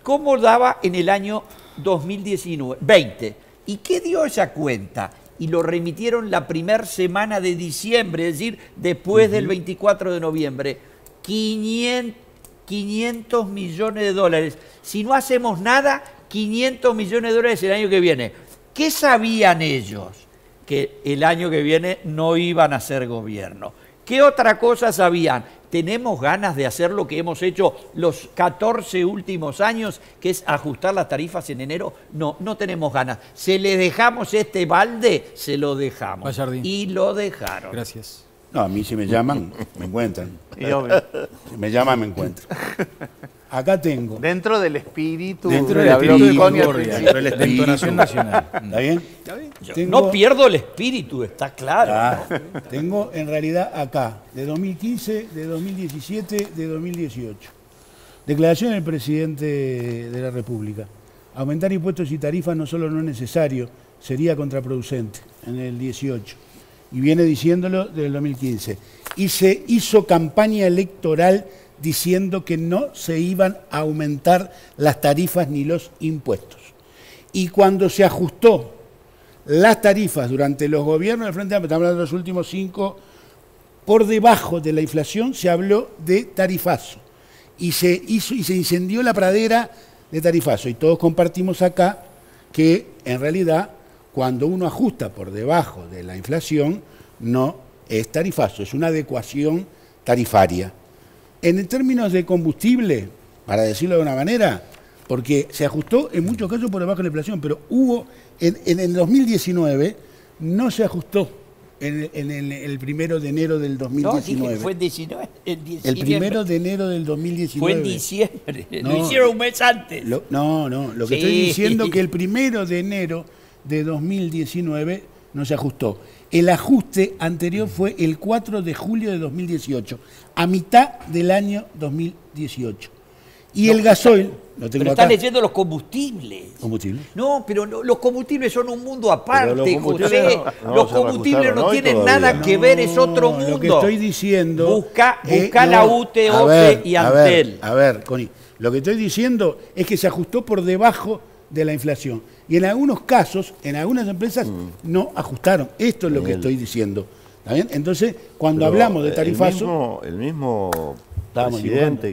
cómo daba en el año 2020. ¿Y qué dio esa cuenta? Y lo remitieron la primera semana de diciembre, es decir, después del 24 de noviembre. 500 millones de dólares. Si no hacemos nada, 500 millones de dólares el año que viene. ¿Qué sabían ellos? Que el año que viene no iban a ser gobierno. ¿Qué otra cosa sabían? ¿Tenemos ganas de hacer lo que hemos hecho los 14 últimos años, que es ajustar las tarifas en enero? No, no tenemos ganas. ¿Se le dejamos este balde? Se lo dejamos. Gallardín. Y lo dejaron. Gracias. No, a mí si me llaman, me encuentran. Y obvio, Si me llaman, me encuentran. Acá tengo. dentro del espíritu Dentro que del habló espíritu Connie al Concordia, principio. del de espíritu. entonación nacional. ¿Está bien? Yo Tengo- no pierdo el espíritu, está claro. Ah, tengo en realidad acá, de 2015, de 2017, de 2018. Declaración del presidente de la República. Aumentar impuestos y tarifas no solo no es necesario, sería contraproducente en el 18. Y viene diciéndolo desde el 2015. Y se hizo campaña electoral diciendo que no se iban a aumentar las tarifas ni los impuestos. Y cuando se ajustó las tarifas durante los gobiernos del Frente Amplio, estamos hablando de los últimos 5, por debajo de la inflación, se habló de tarifazo. Y se incendió la pradera de tarifazo. Y todos compartimos acá que en realidad cuando uno ajusta por debajo de la inflación, no es tarifazo, es una adecuación tarifaria. En términos de combustible, para decirlo de una manera, porque se ajustó en muchos casos por debajo de la inflación, pero hubo, en el 2019, no se ajustó en el 1 de enero del No, 2019. dije que fue en 19, en El diciembre. 1 de enero del 2019. Fue en diciembre, No. lo hicieron un mes antes. Lo que Sí. estoy diciendo es que el 1 de enero de 2019 no se ajustó. El ajuste anterior fue el 4 de julio de 2018, a mitad del año 2018. Y el gasoil, lo tengo Pero acá. estás leyendo los combustibles. ¿Combustible? No, pero los combustibles son un mundo aparte, los combustibles José. no Los se combustibles reajustaron no hoy tienen todavía. nada que ver, es otro mundo. Lo que estoy diciendo... Busca la UTE, a OPE ver, y a ver, Antel. A ver, Connie, lo que estoy diciendo es que se ajustó por debajo de la inflación. Y en algunos casos, en algunas empresas, no ajustaron. Esto es lo que estoy diciendo. ¿Está bien? Entonces, cuando Pero hablamos de tarifazo... El mismo Estábamos presidente,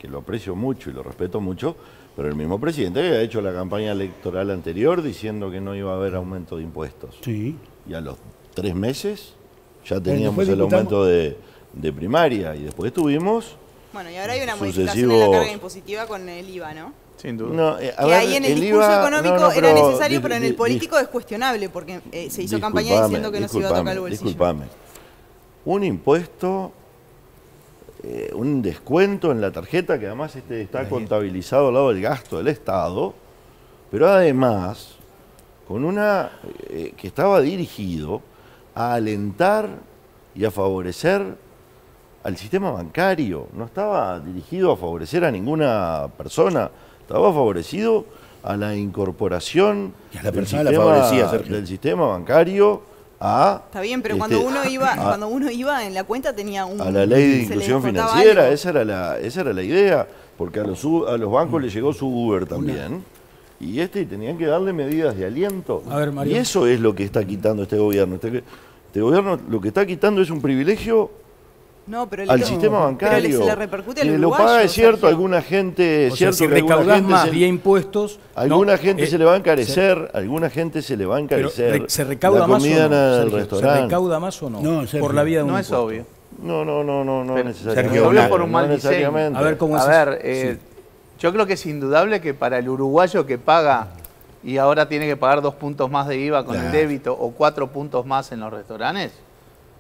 que lo aprecio mucho y lo respeto mucho, pero el mismo presidente que ha hecho la campaña electoral anterior diciendo que no iba a haber aumento de impuestos. Sí. Y a los 3 meses ya Bueno, teníamos después el discutamos. aumento de primaria y después tuvimos... Bueno, y ahora hay una modificación en la carga impositiva con el IVA, ¿no? Sin duda. No, Que ahí en el discurso IVA económico no, era pero necesario, pero en el político es cuestionable, porque se hizo campaña Disculpame, diciendo que no se iba a tocar el bolsillo. Disculpame. Un impuesto, un descuento en la tarjeta, que además está contabilizado al lado del gasto del Estado, pero además con que estaba dirigido a alentar y a favorecer al sistema bancario. No estaba dirigido a favorecer a ninguna persona, estaba favorecido a la incorporación Y a la persona la favorecía, Sergio. del sistema bancario a... Está bien, pero cuando uno iba en la cuenta tenía un... a la ley de se le inclusión descontaba financiera, algo. esa era la idea, porque a los bancos les llegó su Uber también, y tenían que darle medidas de aliento. A ver, Mario. Y eso es lo que está quitando este gobierno. Este gobierno lo que está quitando es un privilegio No, pero al sistema bancario. Pero se le repercute al Que lo uruguayo, paga, es cierto, Sergio. alguna gente... O sea, cierto si que alguna recaudás gente más vía impuestos... alguna no, gente se le va a encarecer, alguna gente se le va a pero encarecer ¿se recauda la más comida o no, en el Sergio? ¿Se restaurante. recauda más o no? No, Sergio. Por la vía de un No es impuesto. obvio. No Pero- necesariamente. Sergio, obvio por un mal no diseño. necesariamente. A ver cómo es A eso. ver, yo creo que es indudable que para el uruguayo que paga y ahora tiene que pagar 2 puntos más de IVA con el Claro. débito o 4 puntos más en los restaurantes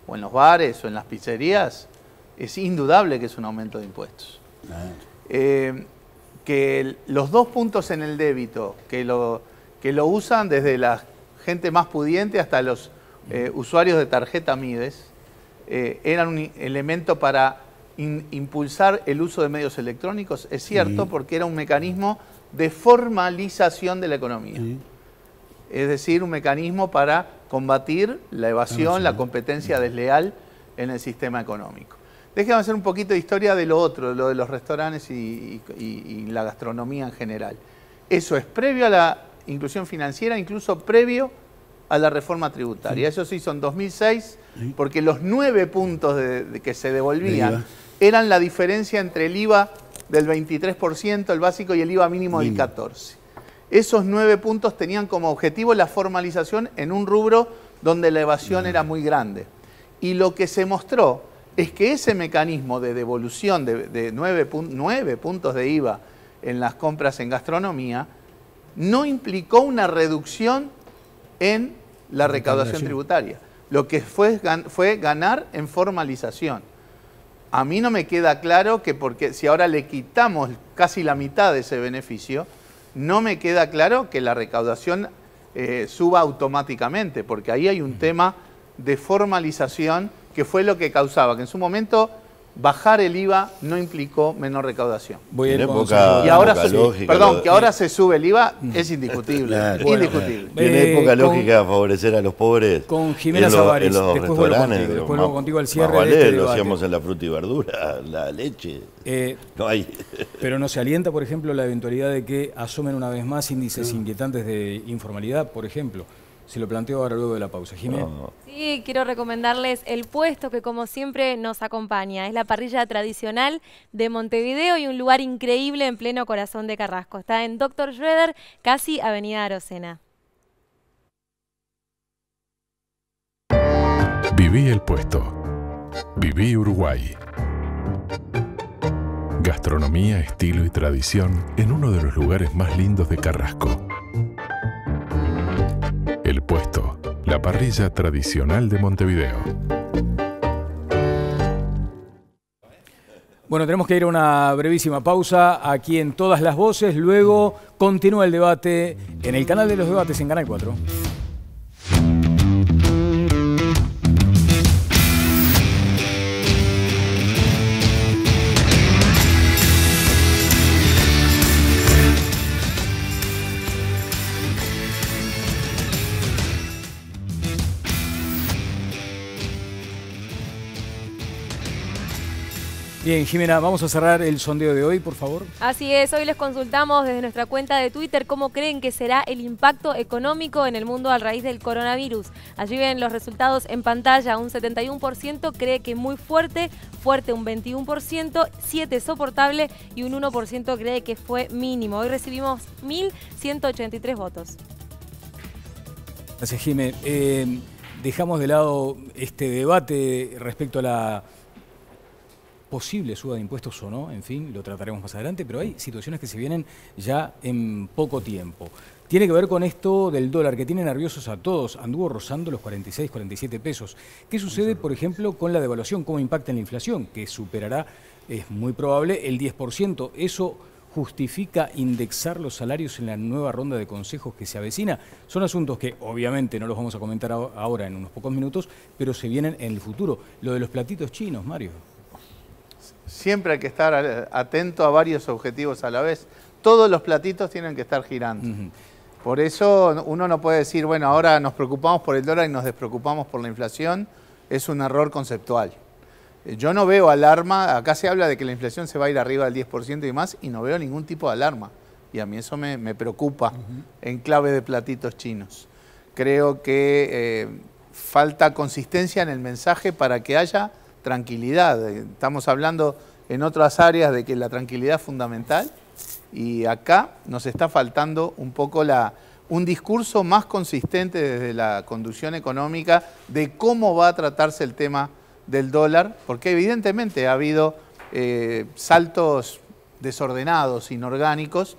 o en los bares o en las pizzerías, es indudable que es un aumento de impuestos. Que los 2 puntos en el débito, que lo usan desde la gente más pudiente hasta los usuarios de tarjeta Mides, eran un elemento para impulsar el uso de medios electrónicos, es cierto, porque era un mecanismo de formalización de la economía. Es decir, un mecanismo para combatir la evasión, la competencia desleal en el sistema económico. Déjame hacer un poquito de historia de lo otro, lo de los restaurantes y la gastronomía en general. Eso es previo a la inclusión financiera, incluso previo a la reforma tributaria. Eso se hizo en 2006, porque los 9 puntos que se devolvían eran la diferencia entre el IVA del 23%, el básico, y el IVA mínimo del 14%. Esos 9 puntos tenían como objetivo la formalización en un rubro donde la evasión era muy grande. Y lo que se mostró es que ese mecanismo de devolución de 9 puntos de IVA en las compras en gastronomía no implicó una reducción en la recaudación tributaria. Lo que fue ganar en formalización. A mí no me queda claro que porque si ahora le quitamos casi la mitad de ese beneficio, no me queda claro que la recaudación suba automáticamente, porque ahí hay un tema de formalización que fue lo que causaba que en su momento bajar el IVA no implicó menor recaudación. Voy a ir Tiene con poca- Sergio. Y ahora, poca lógica, perdón, lo- que ahora se sube el IVA es indiscutible. Claro. Indiscutible. Tiene poca con- lógica favorecer a los pobres. con Jimena en Savares. en los Después vuelvo restaurantes. contigo, después vuelvo contigo al Más cierre de vale, este lo debate. hacíamos en la fruta y verdura, la leche. No hay. Pero no se alienta, por ejemplo, la eventualidad de que asomen una vez más índices inquietantes de informalidad, por ejemplo. Se lo planteo ahora luego de la pausa. Jimena. No. Sí, quiero recomendarles el puesto que como siempre nos acompaña. Es la parrilla tradicional de Montevideo y un lugar increíble en pleno corazón de Carrasco. Está en Dr. Schroeder, casi Avenida Arocena. Viví el puesto. Viví Uruguay. Gastronomía, estilo y tradición en uno de los lugares más lindos de Carrasco. El puesto, la parrilla tradicional de Montevideo. Bueno, tenemos que ir a una brevísima pausa aquí en Todas las Voces. Luego continúa el debate en el canal de los debates en Canal 4. Bien, Jimena, vamos a cerrar el sondeo de hoy, por favor. Así es, hoy les consultamos desde nuestra cuenta de Twitter cómo creen que será el impacto económico en el mundo a raíz del coronavirus. Allí ven los resultados en pantalla, un 71% cree que muy fuerte, fuerte un 21%, 7% soportable y un 1% cree que fue mínimo. Hoy recibimos 1.183 votos. Gracias, Jimé. Dejamos de lado este debate respecto a la posible suba de impuestos o no, en fin, lo trataremos más adelante, pero hay situaciones que se vienen ya en poco tiempo. Tiene que ver con esto del dólar, que tiene nerviosos a todos, anduvo rozando los 46, 47 pesos. ¿Qué sucede, por ejemplo, con la devaluación? ¿Cómo impacta en la inflación? Que superará, es muy probable, el 10%. ¿Eso justifica indexar los salarios en la nueva ronda de consejos que se avecina? Son asuntos que obviamente no los vamos a comentar ahora en unos pocos minutos, pero se vienen en el futuro. Lo de los platitos chinos, Mario. Siempre hay que estar atento a varios objetivos a la vez. Todos los platitos tienen que estar girando. Por eso uno no puede decir, bueno, ahora nos preocupamos por el dólar y nos despreocupamos por la inflación. Es un error conceptual. Yo no veo alarma. Acá se habla de que la inflación se va a ir arriba del 10% y más, y no veo ningún tipo de alarma. Y a mí eso me preocupa en clave de platitos chinos. Creo que falta consistencia en el mensaje para que haya tranquilidad. Estamos hablando en otras áreas de que la tranquilidad es fundamental y acá nos está faltando un poco un discurso más consistente desde la conducción económica de cómo va a tratarse el tema del dólar, porque evidentemente ha habido saltos desordenados, inorgánicos.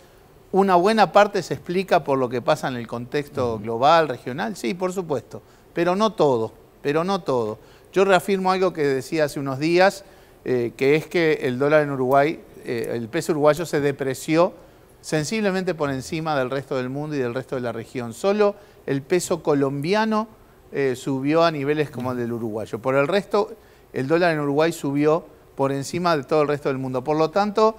Una buena parte se explica por lo que pasa en el contexto global, regional, sí, por supuesto, pero no todo, Yo reafirmo algo que decía hace unos días, que es que el dólar en Uruguay, el peso uruguayo se depreció sensiblemente por encima del resto del mundo y del resto de la región. Solo el peso colombiano subió a niveles como el del uruguayo. Por el resto, el dólar en Uruguay subió por encima de todo el resto del mundo. Por lo tanto,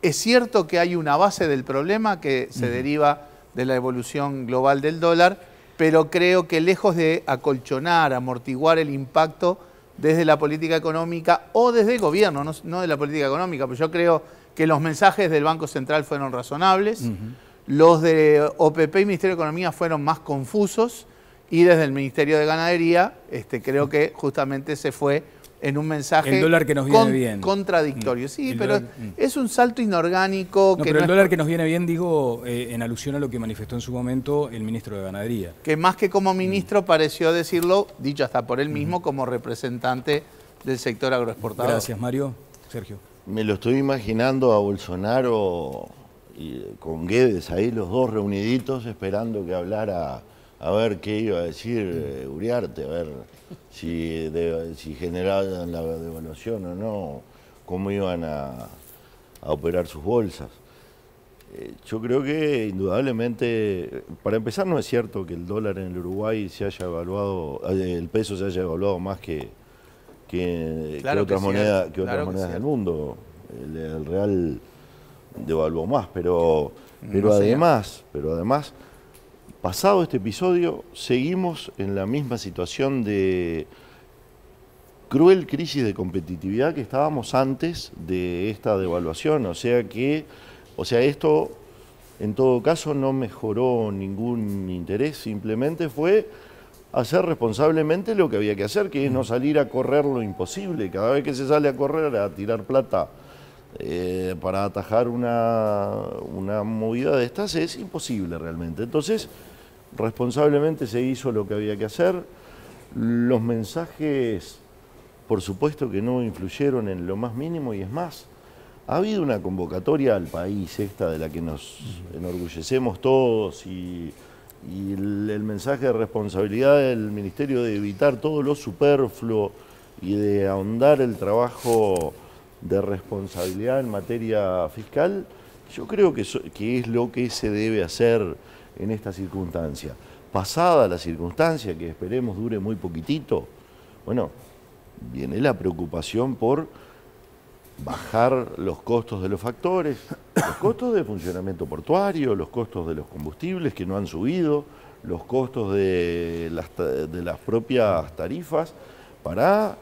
es cierto que hay una base del problema que se deriva de la evolución global del dólar, pero creo que lejos de acolchonar, amortiguar el impacto desde la política económica o desde el gobierno, no de la política económica, pero yo creo que los mensajes del Banco Central fueron razonables, los de OPP y Ministerio de Economía fueron más confusos, y desde el Ministerio de Ganadería creo que justamente se fue en un mensaje el dólar que nos viene bien. Contradictorio. Sí, pero es un salto inorgánico. No, pero el dólar que nos viene bien, digo, en alusión a lo que manifestó en su momento el ministro de Ganadería. Que más que como ministro pareció decirlo, dicho hasta por él mismo, como representante del sector agroexportador. Gracias, Mario. Sergio. Me lo estoy imaginando a Bolsonaro y con Guedes ahí, los dos reuniditos, esperando que hablara a ver qué iba a decir Uriarte, a ver si generaban la devaluación o no, cómo iban a operar sus bolsas. Yo creo que indudablemente, para empezar, no es cierto que el dólar en el Uruguay se haya evaluado, el peso se haya evaluado más que otras monedas del mundo. El real devaluó más, pero además, pasado este episodio, seguimos en la misma situación de cruel crisis de competitividad que estábamos antes de esta devaluación. O sea, esto en todo caso no mejoró ningún interés, simplemente fue hacer responsablemente lo que había que hacer, que es no salir a correr lo imposible. Cada vez que se sale a correr, a tirar plata para atajar una movida de estas, es imposible realmente. Entonces, responsablemente se hizo lo que había que hacer. Los mensajes, por supuesto que no influyeron en lo más mínimo, y es más, ha habido una convocatoria al país, esta de la que nos enorgullecemos todos, y el mensaje de responsabilidad del Ministerio de evitar todo lo superfluo y de ahondar el trabajo de responsabilidad en materia fiscal, yo creo que es lo que se debe hacer en esta circunstancia. Pasada la circunstancia, que esperemos dure muy poquitito, bueno, viene la preocupación por bajar los costos de los factores, los costos de funcionamiento portuario, los costos de los combustibles que no han subido, los costos de las propias tarifas, para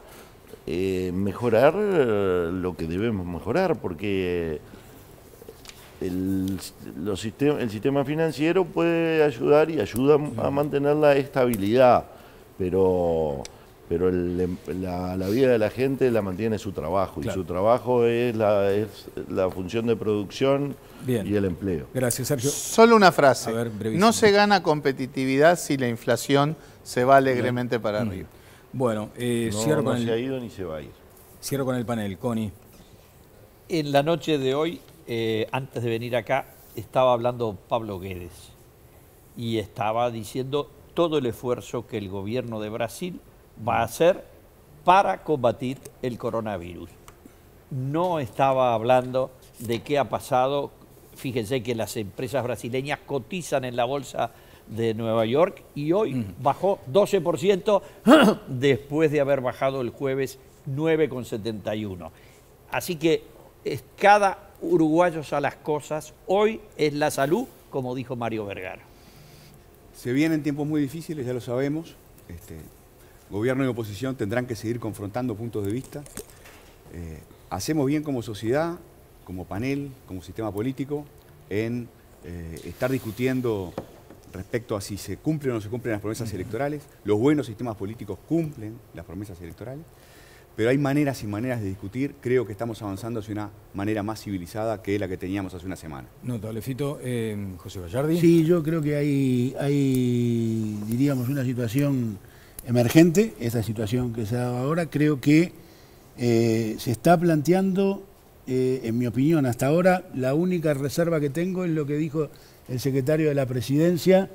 mejorar lo que debemos mejorar, porque el sistema financiero puede ayudar y ayuda a mantener la estabilidad, pero la vida de la gente la mantiene su trabajo, y su trabajo es la función de producción y el empleo. Gracias, Sergio. Solo una frase. A ver, brevísimo. No se gana competitividad si la inflación se va alegremente para arriba. Bueno, no se ha ido ni se va a ir. Cierro con el panel. Connie. En la noche de hoy, antes de venir acá, estaba hablando Pablo Guedes y estaba diciendo todo el esfuerzo que el gobierno de Brasil va a hacer para combatir el coronavirus. No estaba hablando de qué ha pasado. Fíjense que las empresas brasileñas cotizan en la bolsa de Nueva York y hoy bajó 12% después de haber bajado el jueves 9,71. Así que cada uruguayo a las cosas. Hoy es la salud, como dijo Mario Vergara. Se vienen tiempos muy difíciles, ya lo sabemos. Gobierno y oposición tendrán que seguir confrontando puntos de vista. Hacemos bien como sociedad, como panel, como sistema político, en estar discutiendo respecto a si se cumplen o no se cumplen las promesas electorales. Los buenos sistemas políticos cumplen las promesas electorales, pero hay maneras y maneras de discutir. Creo que estamos avanzando hacia una manera más civilizada que la que teníamos hace una semana. Notable, Fito. José Gallardi. Sí, yo creo que hay, diríamos, una situación emergente, esa situación que se ha dado ahora. Creo que se está planteando, en mi opinión, hasta ahora, la única reserva que tengo es lo que dijo el secretario de la Presidencia,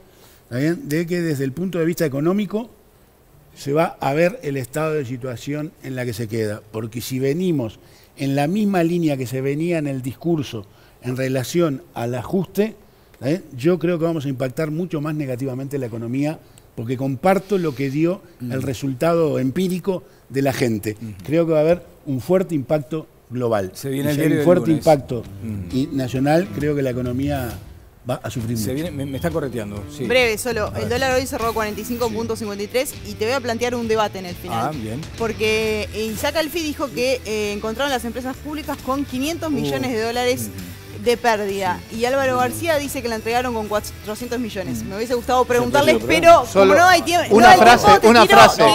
¿está bien?, de que desde el punto de vista económico se va a ver el estado de situación en la que se queda. Porque si venimos en la misma línea que se venía en el discurso en relación al ajuste, ¿está bien?, yo creo que vamos a impactar mucho más negativamente la economía, porque comparto lo que dio el resultado empírico de la gente. Creo que va a haber un fuerte impacto global. Se viene el si hay diario un del fuerte lunes. impacto nacional, creo que la economía va a sufrir mucho. Me está correteando. Sí. Breve, solo. El dólar hoy cerró 45.53 y te voy a plantear un debate en el final. Ah, bien. Porque Isaac Alfi dijo que encontraron las empresas públicas con 500 millones de dólares de pérdida. Y Álvaro García dice que la entregaron con 400 millones. Me hubiese gustado preguntarles, pero como no hay tiempo, una frase.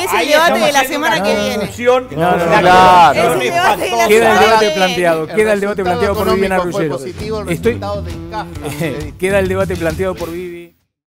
Es el debate de la semana que viene. Es el debate de la Queda el semana debate que planteado. Queda el debate planteado por Viviana Fue Ruggiero. positivo, el resultado de encaje. Queda el debate planteado por Viviana.